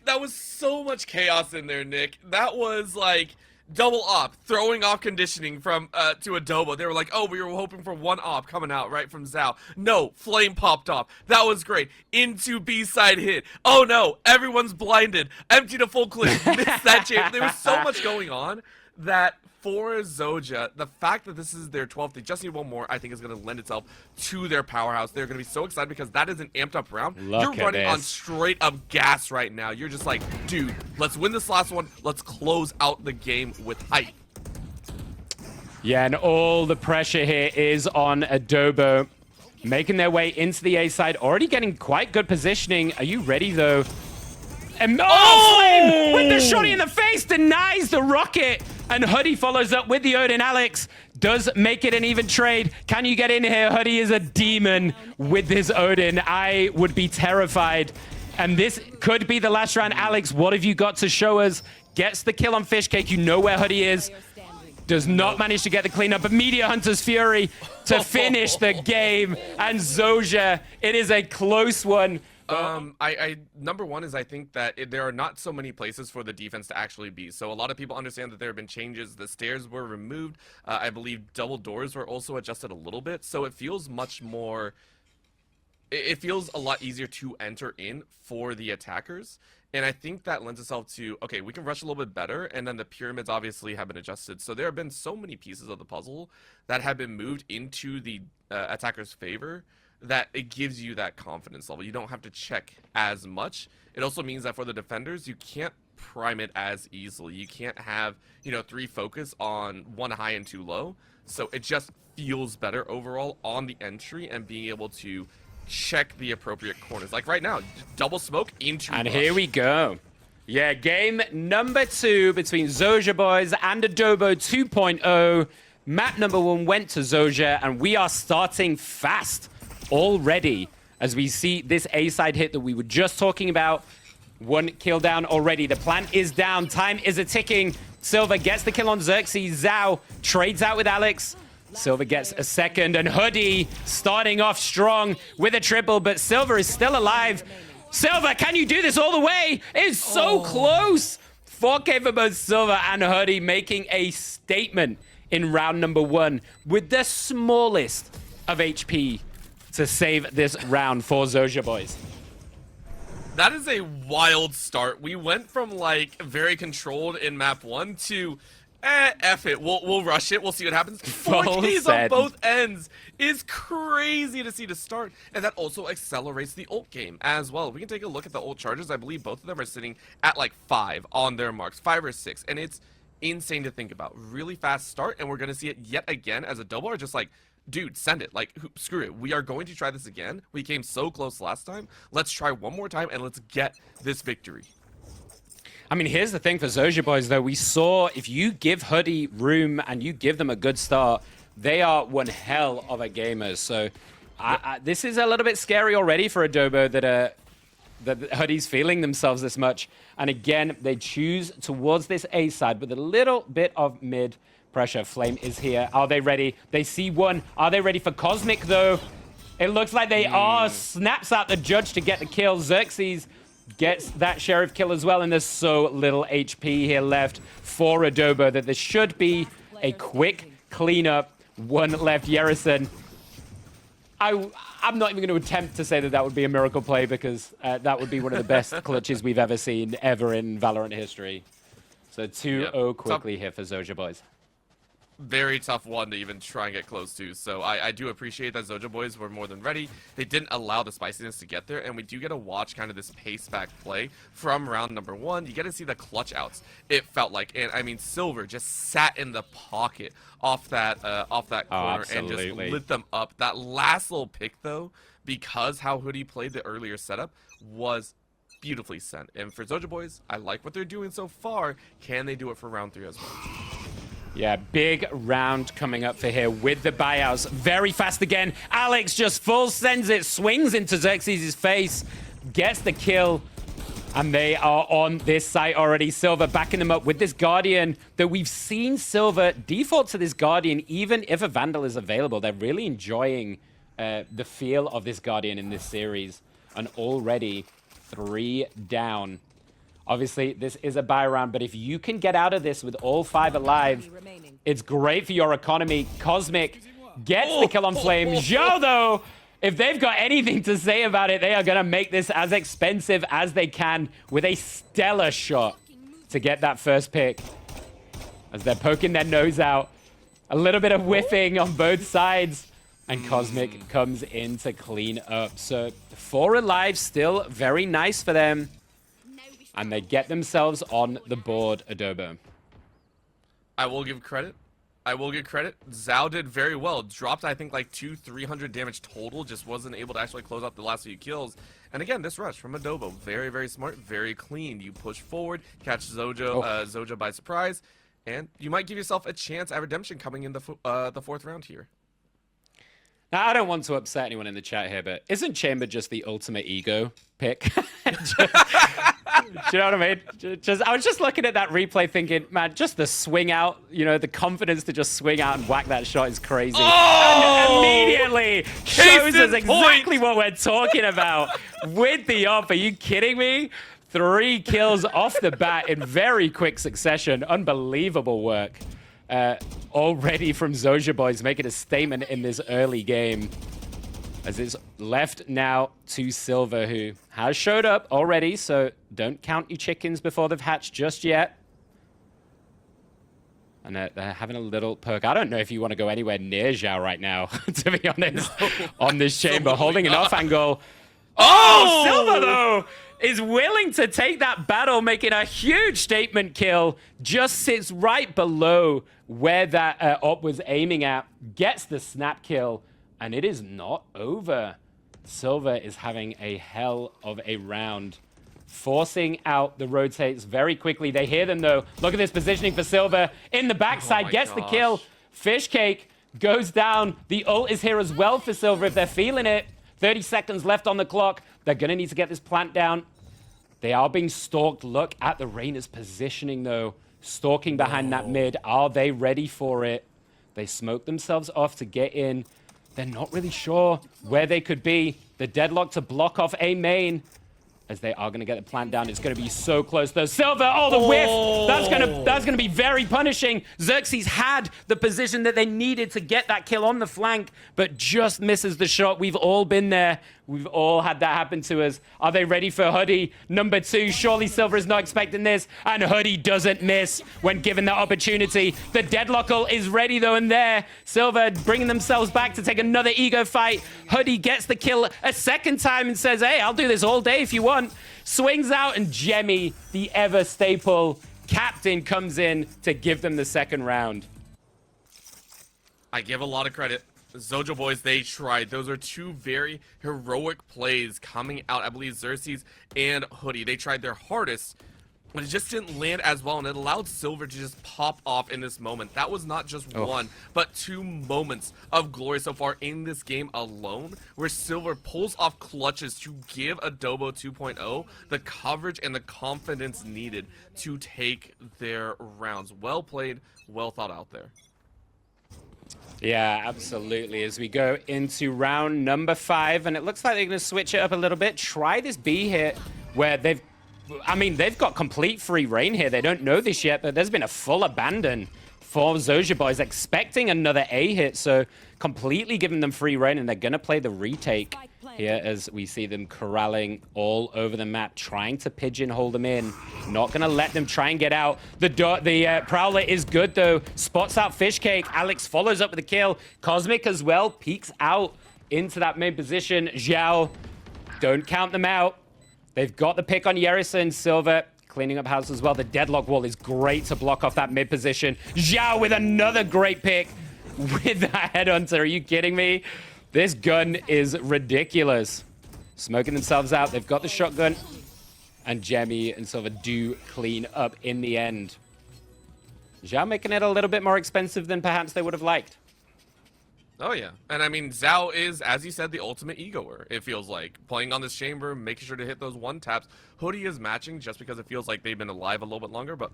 That was so much chaos in there, Nick. That was like double op, throwing off conditioning from to Adobo. They were like, oh, we were hoping for one op coming out right from Zhao. No, Flame popped off. That was great. Into B-side hit. Oh no, everyone's blinded. Empty to full clip. Missed that chance. There was so much going on that for Zhouja, the fact that this is their 12th, they just need one more, I think is going to lend itself to their powerhouse. They're going to be so excited because that is an amped up round. You're running on straight up gas right now. You're just like, dude, let's win this last one. Let's close out the game with hype. Yeah, and all the pressure here is on Adobo. Making their way into the A side, already getting quite good positioning. Are you ready, though? And Flame with the shot in the face denies the rocket. And Hoodie follows up with the Odin. Alex does make it an even trade. Can you get in here? Hoodie is a demon with this Odin. I would be terrified. And this could be the last round. Alex, what have you got to show us? Gets the kill on Fishcake. You know where Hoodie is. Does not manage to get the cleanup. Immediate Hunter's Fury to finish the game. And Zhouja, it is a close one. Number one is I think that there are not so many places for the defense to actually be. So a lot of people understand that there have been changes. The stairs were removed. I believe double doors were also adjusted a little bit. So it feels much more... It feels a lot easier to enter in for the attackers. And I think that lends itself to, okay, we can rush a little bit better. And then the pyramids obviously have been adjusted. So there have been so many pieces of the puzzle that have been moved into the attacker's favor that it gives you that confidence level. You don't have to check as much. It also means that for the defenders, you can't prime it as easily. You can't have, 3 focus on 1 high and 2 low. So it just feels better overall on the entry and being able to check the appropriate corners. Like right now, double smoke into And rush. here we go. Yeah, game number 2 between Zhouja boys and Adobo 2.0. Map number 1 went to Zhouja, and we are starting fast already as we see this A-side hit that we were just talking about. 1 kill down already. The plant is down. Time is a-ticking. Silver gets the kill on Xerxes. Zhou trades out with Alex. Silver gets a second, and Hoodie starting off strong with a triple, but Silver is still alive. Silver, can you do this all the way? It's so close. 4K for both Silver and Hoodie, making a statement in round number 1 with the smallest of HP to save this round for Zhouja boys. That is a wild start. We went from like very controlled in map 1 to F it. We'll rush it. We'll see what happens. 4Ks on both ends is crazy to see to start. And that also accelerates the ult game as well. We can take a look at the ult charges. I believe both of them are sitting at like 5 on their marks, 5 or 6. And it's insane to think about. Really fast start. And we're going to see it yet again as Adobo are just like, dude, send it. Like, screw it. We are going to try this again. We came so close last time. Let's try one more time and let's get this victory. I mean, here's the thing for Zhouja boys, though. We saw if you give Hoodie room and you give them a good start, they are one hell of a gamer. So this is a little bit scary already for Adobo that Hoodie's feeling themselves this much. And again, they choose towards this A side with a little bit of mid pressure. Flame is here. Are they ready? They see one. Are they ready for Cosmic, though? It looks like they are. Snaps out the Judge to get the kill. Xerxes gets that Sheriff kill as well, and there's so little HP here left for Adobo that there should be a quick cleanup. 1 left. Yerison. I'm not even going to attempt to say that would be a miracle play, because that would be one of the best clutches we've ever seen ever in Valorant history. So 2-0 quickly here for Zhouja boys. Very tough one to even try and get close to. So I do appreciate that Zhouja boys were more than ready. They didn't allow the spiciness to get there, and we do get to watch kind of this pace back play from round number 1. You get to see the clutch outs, it felt like. And I mean, Silver just sat in the pocket off that corner and just lit them up. That last little pick, though, because how Hoodie played the earlier setup, was beautifully sent. And for Zhouja boys, I like what they're doing so far. Can they do it for round 3 as well? Yeah, big round coming up for here with the buyouts. Very fast again. Alex just full sends it, swings into Xerxes' face, gets the kill, and they are on this site already. Silver backing them up with this Guardian that we've seen Silver default to this Guardian even if a Vandal is available. They're really enjoying the feel of this Guardian in this series. And already 3 down. Obviously, this is a buy round, but if you can get out of this with all 5 alive, it's great for your economy. Cosmic gets the kill on Flame. Zhou, though, if they've got anything to say about it, they are going to make this as expensive as they can with a stellar shot to get that first pick. As they're poking their nose out. A little bit of whiffing on both sides. And Cosmic comes in to clean up. So 4 alive, still very nice for them. And they get themselves on the board, Adobo. I will give credit. Zhou did very well. Dropped, I think, like 300 damage total. Just wasn't able to actually close out the last few kills. And again, this rush from Adobo. Very, very smart. Very clean. You push forward, catch Zhouja by surprise. And you might give yourself a chance at redemption coming in the 4th round here. Now, I don't want to upset anyone in the chat here, but isn't Chamber just the ultimate ego pick? Do you know what I mean? I was just looking at that replay thinking, man, just the swing out, you know, the confidence to just swing out and whack that shot is crazy. And immediately shows us exactly what we're talking about with the off. Are you kidding me? 3 kills off the bat in very quick succession. Unbelievable work. Already from Zhouja boys making a statement in this early game. As it's left now to Silver, who has showed up already, so don't count your chickens before they've hatched just yet. And they're having a little perk. I don't know if you want to go anywhere near Zhou right now, to be honest, on this chamber. Holding an off angle. Oh, Silver, though, is willing to take that battle, making a huge statement kill. Just sits right below where that op was aiming at. Gets the snap kill. And it is not over. Silver is having a hell of a round. Forcing out the rotates very quickly. They hear them, though. Look at this positioning for Silver. In the backside, gets the kill. Fish Cake goes down. The ult is here as well for Silver if they're feeling it. 30 seconds left on the clock. They're going to need to get this plant down. They are being stalked. Look at the Reyna's positioning, though. Stalking behind that mid. Are they ready for it? They smoke themselves off to get in. They're not really sure where they could be. The deadlock to block off A main. As they are going to get the plant down. It's going to be so close, though. Silver, oh, the whiff! That's gonna be very punishing. Xerxes had the position that they needed to get that kill on the flank, but just misses the shot. We've all been there. We've all had that happen to us. Are they ready for Hoodie? Number 2, surely Silver is not expecting this, and Hoodie doesn't miss when given that opportunity. The deadlock ult is ready, though, and there. Silver bringing themselves back to take another ego fight. Hoodie gets the kill a second time and says, hey, I'll do this all day if you want. Swings out, and Jemmy, the ever staple captain, comes in to give them the second round. I give a lot of credit. Zhouja boys, they tried. Those are 2 very heroic plays coming out. I believe Xerxes and Hoodie, they tried their hardest, but it just didn't land as well, and it allowed Silver to just pop off in this moment. That was not just 1, but 2 moments of glory so far in this game alone, where Silver pulls off clutches to give Adobo 2.0 the coverage and the confidence needed to take their rounds. Well played, well thought out there. Yeah, absolutely. As we go into round number 5, and it looks like they're going to switch it up a little bit. Try this B hit where they've got complete free reign here. They don't know this yet, but there's been a full abandon for Zhouja boys, expecting another A hit, so completely giving them free reign, and they're going to play the retake here as we see them corralling all over the map, trying to pigeonhole them in. Not going to let them try and get out. The Prowler is good, though. Spots out Fishcake. Alex follows up with a kill. Cosmic as well peeks out into that mid position. Zhao, don't count them out. They've got the pick on Yerison. Silver cleaning up house as well. The deadlock wall is great to block off that mid position. Zhao with another great pick with that headhunter. Are you kidding me? This gun is ridiculous. Smoking themselves out. They've got the shotgun. And Jemmy and Silver do clean up in the end. Zhao making it a little bit more expensive than perhaps they would have liked. Oh, yeah. And I mean, Zhao is, as you said, the ultimate egoer, it feels like. Playing on this chamber, making sure to hit those 1-taps. Hoodie is matching just because it feels like they've been alive a little bit longer, but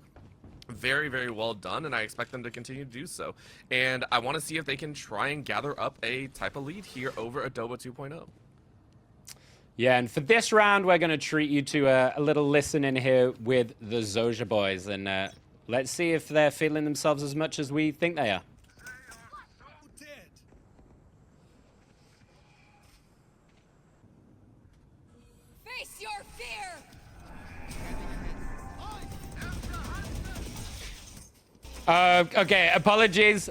very, very well done, and I expect them to continue to do so. And I want to see if they can try and gather up a type of lead here over Adobo 2.0. Yeah, and for this round, we're going to treat you to a little listen in here with the Zhouja boys, and let's see if they're feeling themselves as much as we think they are. Face your fear! Okay, apologies.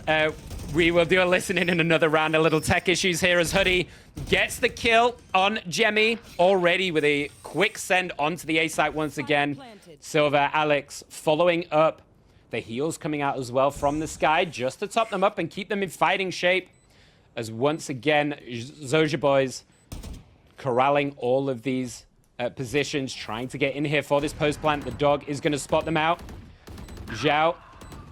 We will do a listening in another round. A little tech issues here as Hoodie gets the kill on Jemmy already with a quick send onto the A site once again. Silver, Alex following up. The heals coming out as well from the sky just to top them up and keep them in fighting shape. As once again, Zhouja boys corralling all of these positions, trying to get in here for this post plant. The dog is going to spot them out. Zhao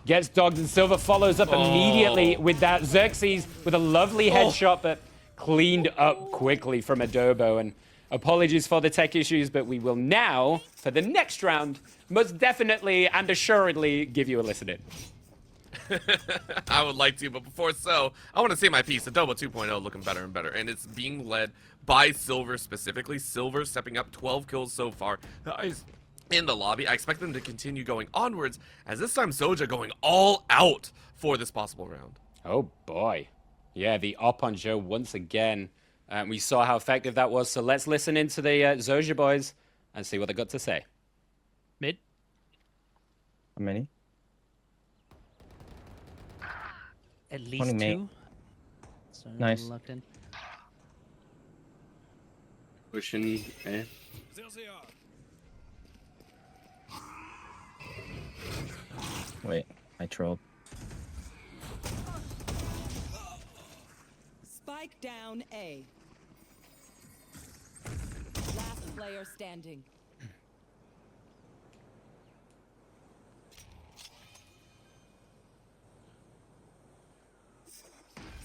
gets dogged, and Silver follows up immediately with that. Xerxes with a lovely headshot, but cleaned up quickly from Adobo. And apologies for the tech issues, but we will now, for the next round, most definitely and assuredly give you a listen in. I would like to, but before so, I want to say my piece. Adobo 2.0 looking better and better, and it's being led by Silver specifically. Silver stepping up 12 kills so far. In the lobby. I expect them to continue going onwards, as this time Zhouja going all out for this possible round. Oh boy. Yeah, the op on Joe once again. We saw how effective that was, so let's listen into the Zhouja boys and see what they got to say. Mid. How many? At least 20 mate. 2. So Nice. Locked in. Pushing A. Wait, I trolled. Spike down A. Last player standing.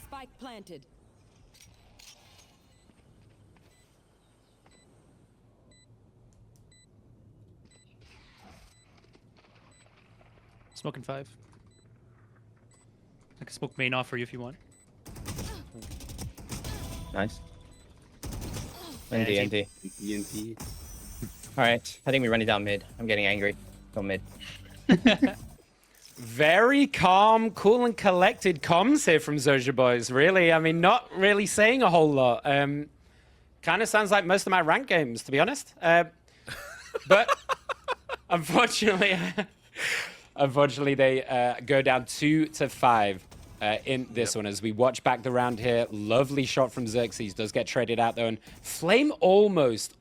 Spike planted. Smoking 5. I can smoke main off for you if you want. Nice. ND. ENT. Alright, I think we run it down mid. I'm getting angry. Go mid. Very calm, cool, and collected comms here from Zhouja boys. Really, I mean, not really saying a whole lot. Kind of sounds like most of my ranked games, to be honest. But unfortunately, they go down 2-5 in this one as we watch back the round here. Lovely shot from Xerxes. Does get traded out though, and Flame almost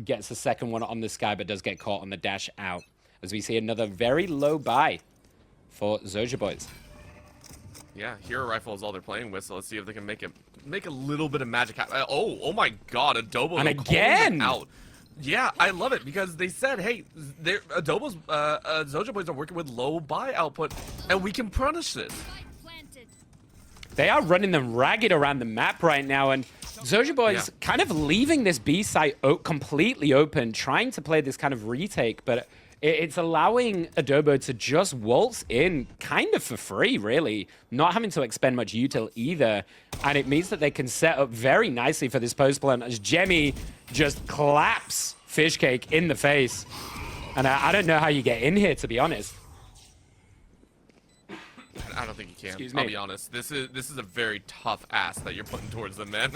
gets the second one on the sky, but does get caught on the dash out. As we see another very low buy for Zhouja boys. Yeah, hero rifle is all they're playing with, so let's see if they can make a little bit of magic happen. Oh my God, Adobo And again out. Yeah, I love it because they said, hey, Adobo's Zhouja boys are working with low buy output, and we can punish this. They are running them ragged around the map right now, and Zhouja boys kind of leaving this B site completely open, trying to play this kind of retake, but it's allowing Adobo to just waltz in kind of for free, really, not having to expend much util either. And it means that they can set up very nicely for this post plant as Jemmy just claps Fishcake in the face. And I don't know how you get in here, to be honest. I don't think you can. Excuse me. I'll be honest. This is a very tough ass that you're putting towards them, man.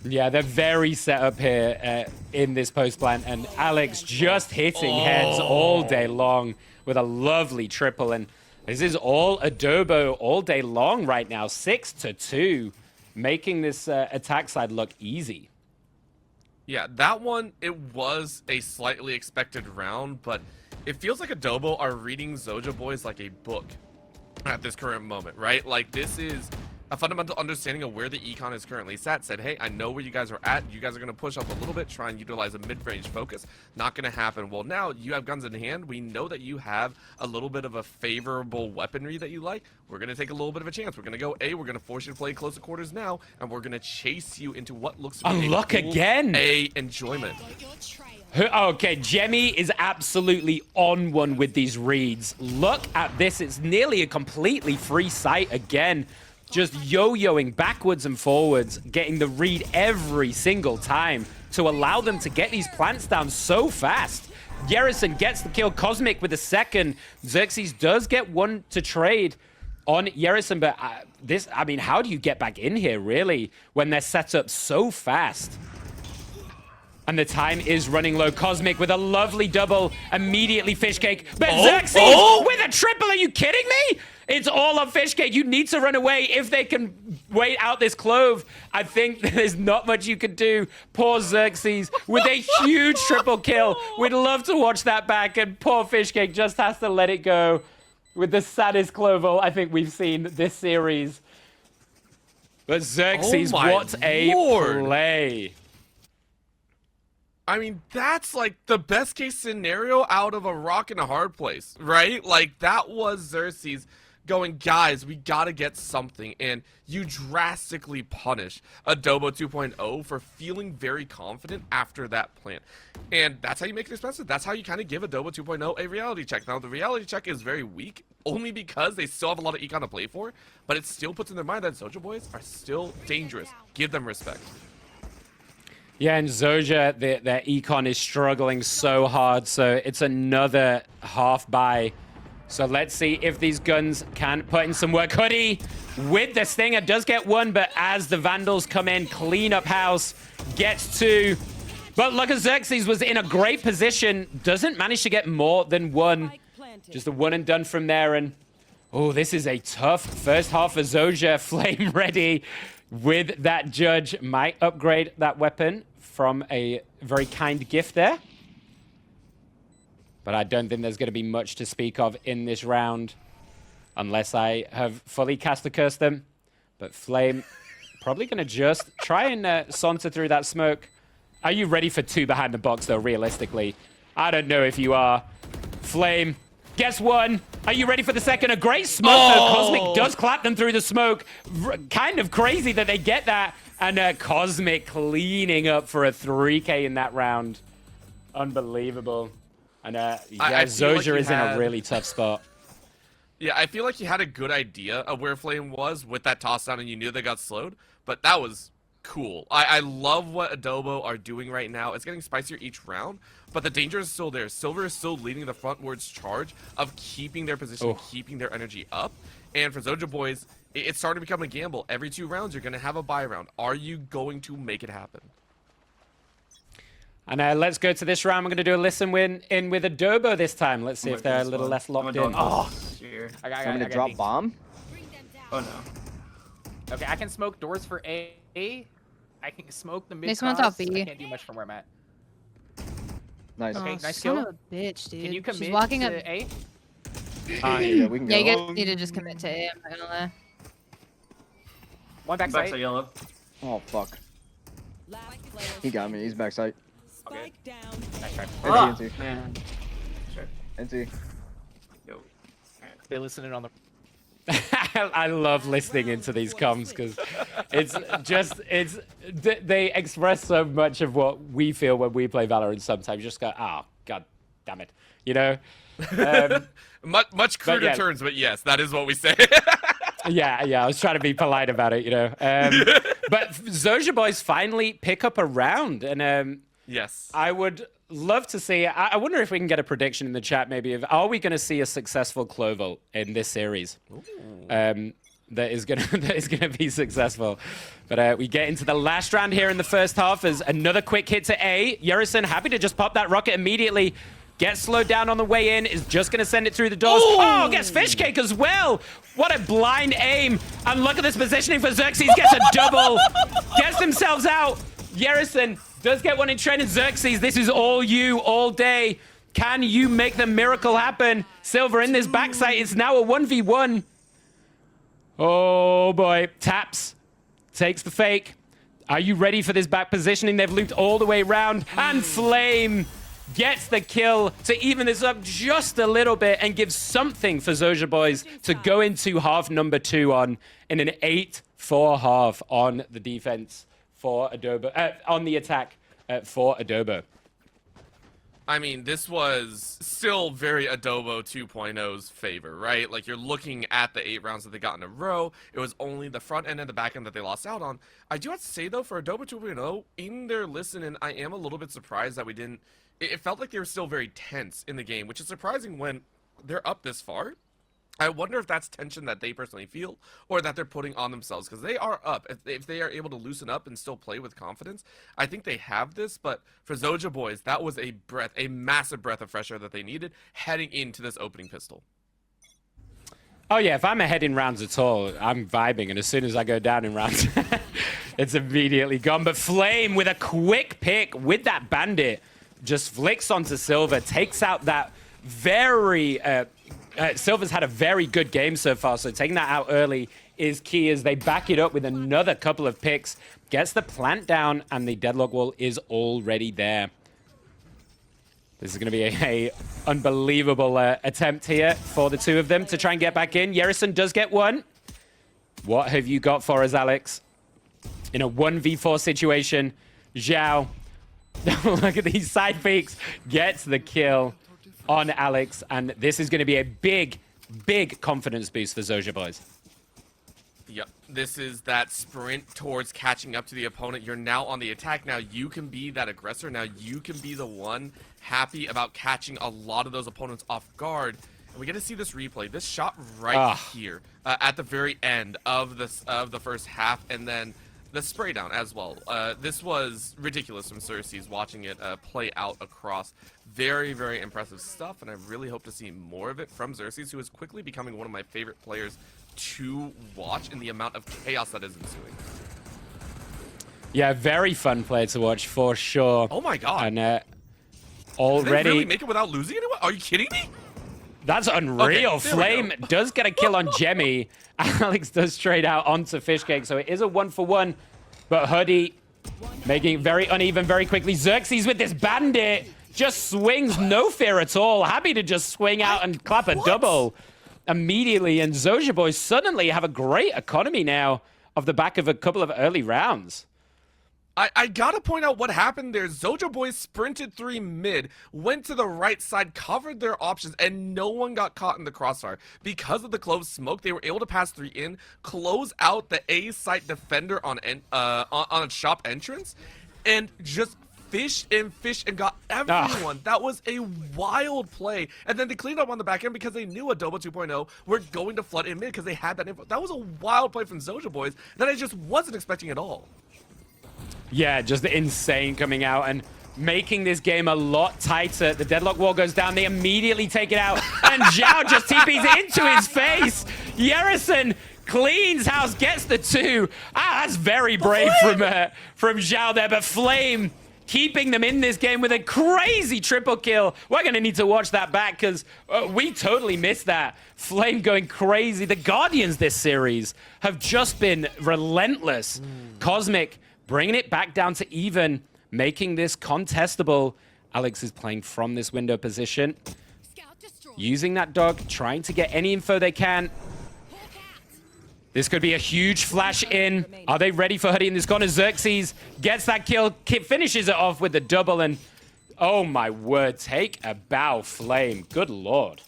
Yeah, they're very set up here in this post plant, and Alex just hitting heads all day long with a lovely triple. And this is all Adobo all day long right now, 6-2, making this attack side look easy. Yeah, that one, it was a slightly expected round, but it feels like Adobo are reading Zhouja boys like a book at this current moment, right? Like, this is a fundamental understanding of where the econ is currently sat. Said, hey, I know where you guys are at. You guys are going to push up a little bit, try and utilize a mid-range focus. Not going to happen. Well, now you have guns in hand. We know that you have a little bit of a favorable weaponry that you like. We're going to take a little bit of a chance. We're going to go A. We're going to force you to play closer quarters now, and we're going to chase you into what looks to be Unlock a cool again. A enjoyment. Okay, Jemmy is absolutely on one with these reads. Look at this. It's nearly a completely free sight again. Just yo-yoing backwards and forwards, getting the read every single time to allow them to get these plants down so fast. Yerison gets the kill. Cosmic with the second. Xerxes does get one to trade on Yerison, but I mean, how do you get back in here, really, when they're set up so fast? And the time is running low. Cosmic with a lovely double. Immediately Fishcake. But Xerxes with a triple. Are you kidding me? It's all on Fishcake. You need to run away if they can wait out this clove. I think there's not much you can do. Poor Xerxes with a huge triple kill. We'd love to watch that back. And poor Fishcake just has to let it go with the saddest cloval I think we've seen this series. But Xerxes, what a play. I mean, that's like the best case scenario out of a rock and a hard place, right? Like, that was Xerxes going, guys, we gotta get something, and you drastically punish Adobo 2.0 for feeling very confident after that plant. And that's how you make it expensive. That's how you kind of give Adobo 2.0 a reality check. Now, the reality check is very weak, only because they still have a lot of econ to play for, but it still puts in their mind that Zhouja boys are still dangerous. Give them respect. Yeah, and Zhouja, their econ is struggling so hard, so it's another half buy. So let's see if these guns can put in some work. Hoodie with the Stinger does get one, but as the Vandals come in, clean up house, gets two. But look, Xerxes was in a great position, doesn't manage to get more than one. Just a one and done from there, and oh, this is a tough first half for Zhouja. Flame ready with that judge. Might upgrade that weapon from a very kind gift there. But I don't think there's going to be much to speak of in this round unless I have fully cast a curse them. But Flame probably going to just try and saunter through that smoke. Are you ready for two behind the box, though, realistically? I don't know if you are. Flame, guess one. Are you ready for the second? A great smoke, though. Cosmic does clap them through the smoke. Kind of crazy that they get that. And Cosmic cleaning up for a 3K in that round. Unbelievable. And yeah, I feel like Zhouja he is in a had- really tough spot. Yeah, I feel like he had a good idea of where Flame was with that toss down, and you knew they got slowed, but that was cool. I love what Adobo are doing right now. It's getting spicier each round, but the danger is still there. Silver is still leading the frontwards charge of keeping their position, keeping their energy up. And for Zhouja boys, it's starting to become a gamble. Every 2 rounds, you're going to have a buy round. Are you going to make it happen? And let's go to this round. We're going to do a listen in with Adobo this time. Let's see if they're a little less locked in. Oh, Here. I got Want me to drop bomb? Oh no. Okay, I can smoke doors for A. I can smoke the mid. Nice one top I B. can't do much from where I'm at. Nice. Okay, Oh, nice son kill. of a bitch, dude. Can you commit She's walking to up. A? Yeah, we can Yeah, go. you guys need to just commit to A. I'm not gonna lie. One back Backside side. yellow. Oh, fuck. Last player He got me. He's backside. Spike down. Nice try. Ah, NT, man. Sure. NT. Yo. They listening on the. I love listening into these comms because they express so much of what we feel when we play Valorant. Sometimes you just go, oh, god damn it, you know. Much cruder yeah. terms, but yes, that is what we say. Yeah, I was trying to be polite about it, you know. But Zhouja boys finally pick up a round, and Yes. I would love to see. I wonder if we can get a prediction in the chat, maybe. Are we going to see a successful Clovo in this series? That is gonna be successful. But we get into the last round here in the first half as another quick hit to A. Yerison happy to just pop that rocket immediately. Gets slowed down on the way in, is just going to send it through the doors. Oh, gets fish cake as well. What a blind aim. And look at this positioning for Xerxes. Gets a double. Gets themselves out. Yerison does get one in trend. Xerxes, this is all you all day. Can you make the miracle happen? Silver in this backside. It's now a 1v1. Oh, boy. Taps. Takes the fake. Are you ready for this back positioning? They've looped all the way around. And Flame gets the kill to even this up just a little bit and gives something for Zhouja boys to go into half number 2 on in an 8-4 half on the defense for Adobo, on the attack for Adobo. I mean, this was still very Adobo 2.0's favor, right? Like, you're looking at the 8 rounds that they got in a row. It was only the front end and the back end that they lost out on. I do have to say, though, for Adobo 2.0, in their listen, I am a little bit surprised that we didn't... It felt like they were still very tense in the game, which is surprising when they're up this far. I wonder if that's tension that they personally feel or that they're putting on themselves, because they are up. If they are able to loosen up and still play with confidence, I think they have this. But for Zhouja boys, that was a massive breath of fresh air that they needed heading into this opening pistol. Oh, yeah, if I'm ahead in rounds at all, I'm vibing. And as soon as I go down in rounds, it's immediately gone. But Flame with a quick pick with that bandit just flicks onto Silver, takes out that very... Silver's had a very good game so far, so taking that out early is key as they back it up with another couple of picks. Gets the plant down, and the deadlock wall is already there. This is going to be a unbelievable attempt here for the two of them to try and get back in. Yerison does get one. What have you got for us, Alex? In a 1v4 situation, Zhao, look at these side peeks, gets the kill on Alex, and this is going to be a big confidence boost for Zhouja boys. Yep, this is that sprint towards catching up to the opponent. You're now on the attack. Now you can be that aggressor. Now you can be the one happy about catching a lot of those opponents off guard. And we get to see this replay. This shot right here at the very end of the first half, and then the spray down as well. This was ridiculous from Xerxes watching it play out across. Very, very impressive stuff, and I really hope to see more of it from Xerxes, who is quickly becoming one of my favorite players to watch in the amount of chaos that is ensuing. Yeah, very fun player to watch for sure. Oh my god. And already... Did they really make it without losing anyone? Are you kidding me? That's unreal. Okay, Flame does get a kill on Jemmy. Alex does trade out onto Fishcake, so it is a 1-for-1. But Hoodie making it very uneven very quickly. Xerxes with this bandit just swings, no fear at all. Happy to just swing out and clap a double immediately. And Zhouja boys suddenly have a great economy now off the back of a couple of early rounds. I gotta point out what happened there. Zhouja boys sprinted 3 mid, went to the right side, covered their options, and no one got caught in the crossfire. Because of the closed smoke, they were able to pass 3 in, close out the A site defender on a shop entrance, and just fish and got everyone. That was a wild play. And then they cleaned up on the back end because they knew Adobo 2.0 were going to flood in mid because they had that info. That was a wild play from Zhouja boys that I just wasn't expecting at all. Yeah, just insane coming out and making this game a lot tighter. The deadlock wall goes down. They immediately take it out. And Zhao just TPs into his face. Yerison cleans house, gets the 2. That's very brave from Zhao there. But Flame keeping them in this game with a crazy triple kill. We're going to need to watch that back because we totally missed that. Flame going crazy. The Guardians this series have just been relentless. Cosmic bringing it back down to even, making this contestable. Alex is playing from this window position, using that dog, trying to get any info they can. This could be a huge flash in. Are they ready for Hoodie in this corner? Xerxes gets that kill, finishes it off with the double, and oh my word, take a bow, Flame. Good lord.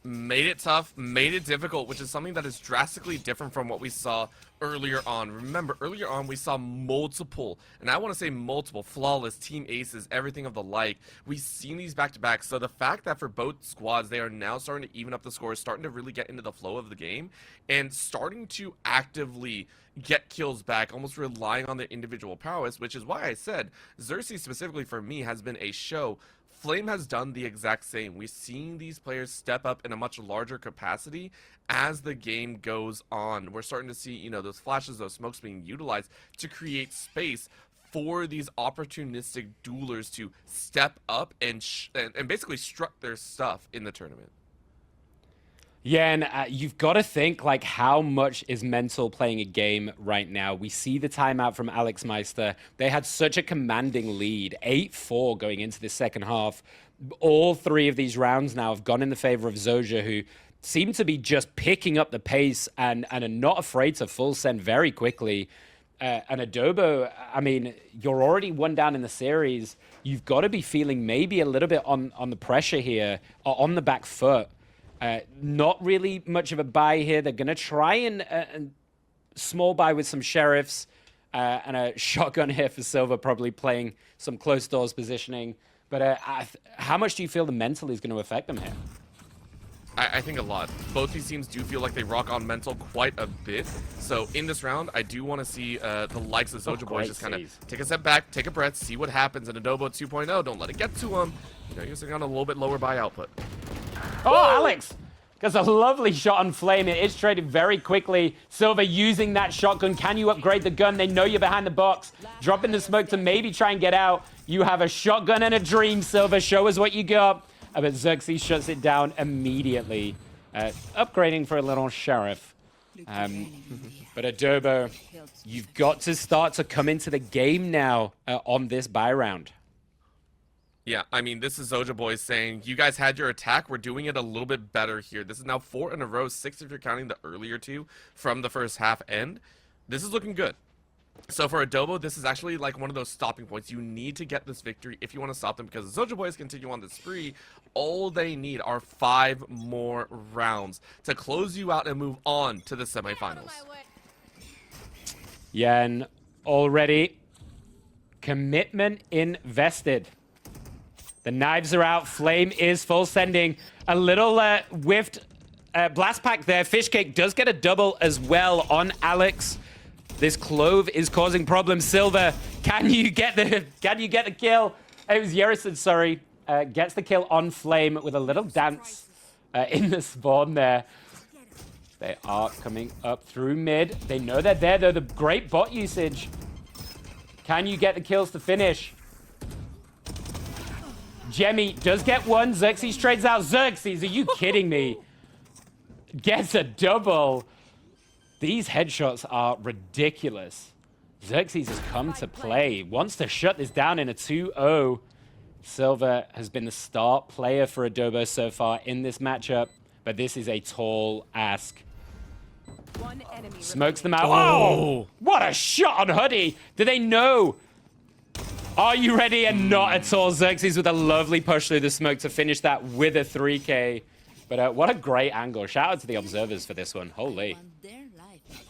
Made it tough, made it difficult, which is something that is drastically different from what we saw earlier on. Remember, earlier on we saw multiple, and I want to say multiple, flawless team aces, everything of the like. We've seen these back-to-back, so the fact that for both squads they are now starting to even up the scores, starting to really get into the flow of the game, and starting to actively get kills back, almost relying on their individual prowess, which is why I said Xerxes specifically for me has been a show. Flame has done the exact same. We've seen these players step up in a much larger capacity as the game goes on. We're starting to see, you know, those flashes, those smokes being utilized to create space for these opportunistic duelers to step up and basically strut their stuff in the tournament. Yeah, and you've got to think, like, how much is mental playing a game right now? We see the timeout from Alex Meister. They had such a commanding lead, 8-4 going into the second half. All 3 of these rounds now have gone in the favor of Zhouja, who seem to be just picking up the pace and are not afraid to full send very quickly. And Adobo, I mean, you're already 1 down in the series. You've got to be feeling maybe a little bit on the pressure here, or on the back foot. Not really much of a buy here. They're going to try and small buy with some sheriffs and a shotgun here for Silver, probably playing some close doors positioning. But how much do you feel the mental is going to affect them here? I think a lot. Both these teams do feel like they rock on mental quite a bit. So in this round, I do want to see the likes of Zhouja boys just kind of take a step back, take a breath, see what happens in Adobo 2.0. Don't let it get to them. You know, you're sitting on a little bit lower buy output. Oh, Alex gets a lovely shot on Flame. It is traded very quickly. Silver using that shotgun. Can you upgrade the gun? They know you're behind the box. Dropping the smoke to maybe try and get out. You have a shotgun and a dream, Silver. Show us what you got. But Xerxes shuts it down immediately. Upgrading for a little sheriff. But Adobo, you've got to start to come into the game now on this buy round. Yeah, I mean, this is Zhouja boys saying, you guys had your attack, we're doing it a little bit better here. This is now 4 in a row, 6 if you're counting the earlier 2 from the first half end. This is looking good. So for Adobo, this is actually like one of those stopping points. You need to get this victory if you want to stop them, because Zhouja boys continue on the spree. All they need are 5 more rounds to close you out and move on to the semifinals. Yeah, and already commitment invested. The knives are out. Flame is full sending. A little whiffed blast pack there. Fishcake does get a double as well on Alex. This clove is causing problems. Silver, can you get the kill? It was Yerison, sorry. Gets the kill on Flame with a little dance in the spawn there. They are coming up through mid. They know they're there, though. The great bot usage. Can you get the kills to finish? Jemmy does get one. Xerxes trades out. Xerxes, are you kidding me? Gets a double. These headshots are ridiculous. Xerxes has come to play. Wants to shut this down in a 2-0. Silver has been the star player for Adobo so far in this matchup, but this is a tall ask. One enemy Smokes them out. Oh! What a shot on Hoodie. Do they know? Are you ready? And not at all. Xerxes with a lovely push through the smoke to finish that with a 3K. But what a great angle. Shout out to the observers for this one. Holy.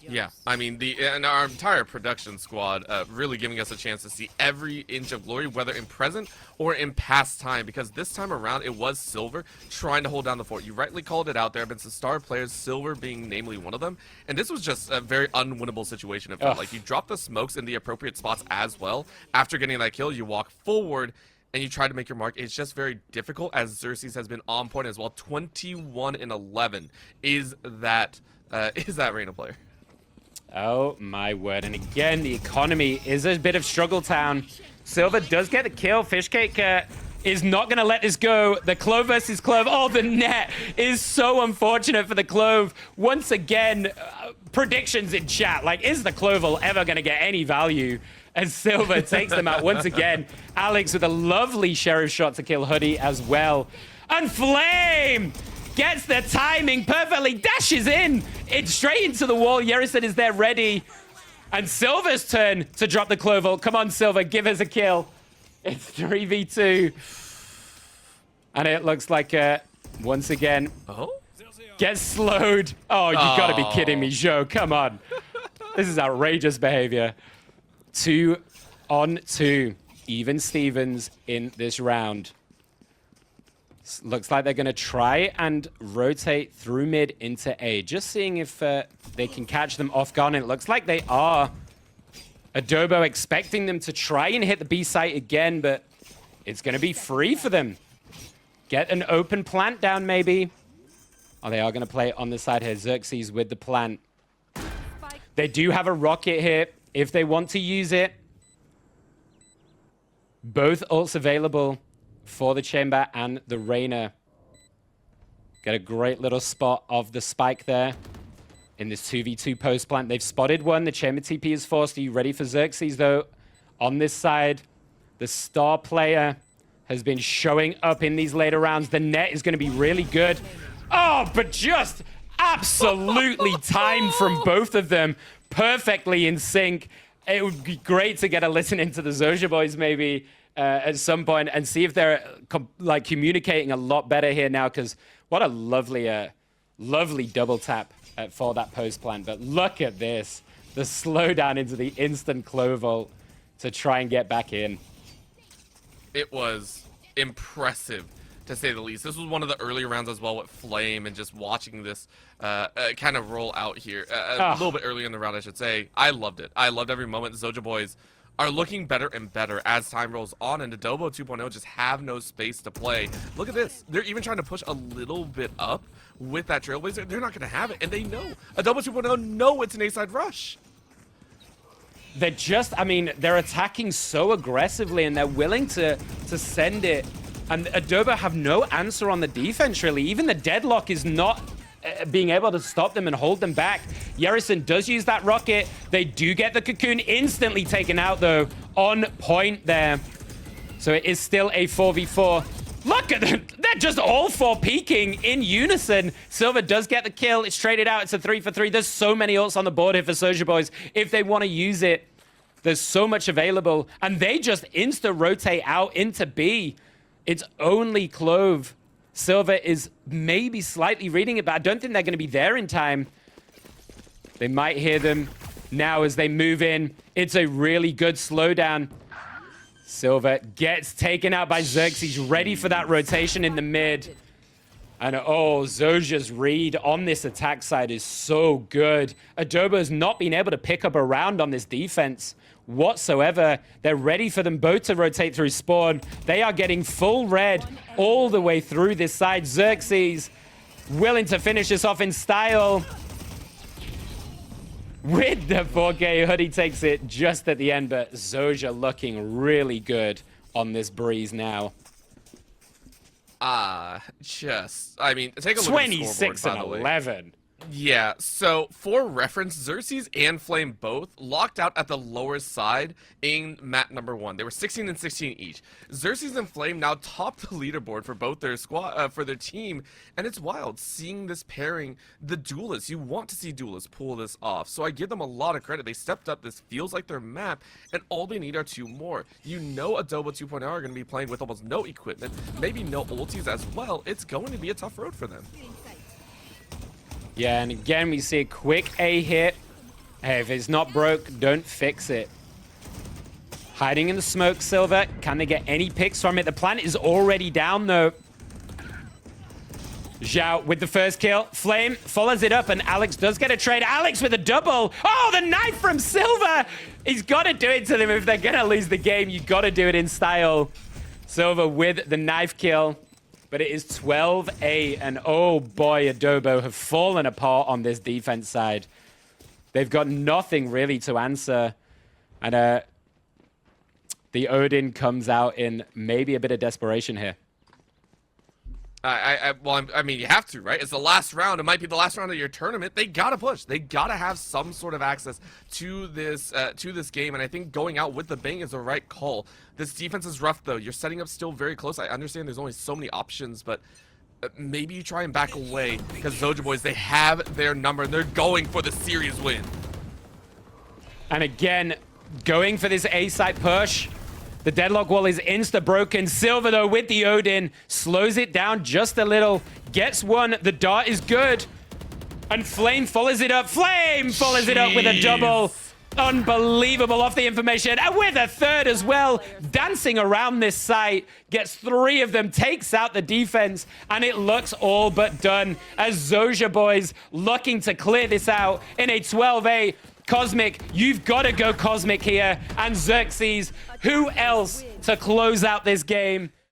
Yeah, I mean, and our entire production squad really giving us a chance to see every inch of glory, whether in present or in past time, because this time around it was Silver trying to hold down the fort. You rightly called it out. There have been some star players, Silver being namely one of them, and this was just a very unwinnable situation. It felt like you drop the smokes in the appropriate spots as well. After getting that kill, you walk forward and you try to make your mark. It's just very difficult, as Xerxes has been on point as well. 21 and 11 is that Reyna player. Oh my word. And again, the economy is a bit of struggle town. Silver does get the kill. Fishcake is not going to let this go. The Clove versus Clove. Oh, the net is so unfortunate for the Clove. Once again, predictions in chat. Like, is the Clove ever going to get any value? As Silver takes them out once again. Alex with a lovely sheriff shot to kill Hoodie as well. And Flame gets the timing perfectly, dashes in. It's straight into the wall. Yerison is there ready. And Silver's turn to drop the Clove ult. Come on, Silver, give us a kill. It's 3v2. And it looks like, once again, gets slowed. Oh, you gotta be kidding me, Zhou. Come on. This is outrageous behavior. 2 on 2. Even Stevens in this round. Looks like they're going to try and rotate through mid into A. Just seeing if they can catch them off guard. And it looks like they are. Adobo expecting them to try and hit the B site again, but it's going to be free for them. Get an open plant down, maybe. Oh, they are going to play on the side here. Xerxes with the plant. They do have a rocket here if they want to use it. Both ults available for the chamber and the Reyna. Get a great little spot of the spike there in this 2v2 post plant. They've spotted one. The chamber TP is forced. Are you ready for Xerxes, though? On this side, the star player has been showing up in these later rounds. The net is going to be really good. Oh, but just absolutely timed from both of them. Perfectly in sync. It would be great to get a listen into the Zhouja boys, maybe, at some point and see if they're communicating a lot better here now, because what a lovely double tap for that post plant. But look at this, the slowdown into the instant Clove ult to try and get back in. It was impressive, to say the least. This was one of the earlier rounds as well with Flame, and just watching this kind of roll out here a little bit earlier in the round, I should say. I loved it. I loved every moment. The Zhouja boys are looking better and better as time rolls on, and Adobo 2.0 just have no space to play. Look at this. They're even trying to push a little bit up with that Trailblazer. They're not going to have it, and they know. Adobo 2.0 know it's an A-side rush. They're just, I mean, they're attacking so aggressively, and they're willing to send it. And Adobo have no answer on the defense, really. Even the deadlock is not being able to stop them and hold them back. Yerison does use that rocket. They do get the cocoon instantly taken out, though. On point there. So it is still a 4v4. Look at them. They're just all four peeking in unison. Silver does get the kill. It's traded out. It's a 3-for-3. There's so many ults on the board here for Zhouja boys. If they want to use it, there's so much available. And they just insta-rotate out into B. It's only Clove. Silver is maybe slightly reading it, but I don't think they're going to be there in time. They might hear them now as they move in. It's a really good slowdown. Silver gets taken out by Xerxes, ready for that rotation in the mid. And oh, Zhouja's read on this attack side is so good. Adobo's not been able to pick up a round on this defense whatsoever. They're ready for them both to rotate through spawn. They are getting full red all the way through this side. Xerxes willing to finish this off in style. With the 4K, Hoodie takes it just at the end, but Zhouja looking really good on this breeze now. I mean, take a look at the scoreboard, 26 by and the way. 11. Yeah, so for reference, Xerxes and Flame both locked out at the lower side in map number 1. They were 16 and 16 each. Xerxes and Flame now top the leaderboard for both their squad, for their team, and it's wild seeing this pairing. The duelists, you want to see duelists pull this off, so I give them a lot of credit. They stepped up. This feels like their map, and all they need are 2 more. You know Adobo 2.0 are going to be playing with almost no equipment, maybe no ultis as well. It's going to be a tough road for them. Yeah, and again, we see a quick A hit. Hey, if it's not broke, don't fix it. Hiding in the smoke, Silver. Can they get any picks from it? The plant is already down, though. Zhou with the first kill. Flame follows it up, and Alex does get a trade. Alex with a double. Oh, the knife from Silver. He's got to do it to them. If they're going to lose the game, you got to do it in style. Silver with the knife kill. But it is 12-8, and oh boy, Adobo have fallen apart on this defense side. They've got nothing really to answer. And the Odin comes out in maybe a bit of desperation here. Well, I mean, you have to, right? It's the last round. It might be the last round of your tournament. They gotta push. They gotta have some sort of access to this game. And I think going out with the bang is the right call. This defense is rough, though. You're setting up still very close. I understand there's only so many options, but maybe you try and back away because Zhouja boys, they have their number and they're going for the series win. And again, going for this A site push. The deadlock wall is insta-broken. Silver, though, with the Odin, slows it down just a little. Gets one. The dart is good. And Flame follows it up. Flame follows it up with a double. Unbelievable off the information. And with a third as well. Dancing around this site. Gets 3 of them. Takes out the defense. And it looks all but done. As Zhouja boys looking to clear this out in a 12-8. Cosmic, you've got to go Cosmic here. And Xerxes, who else to close out this game?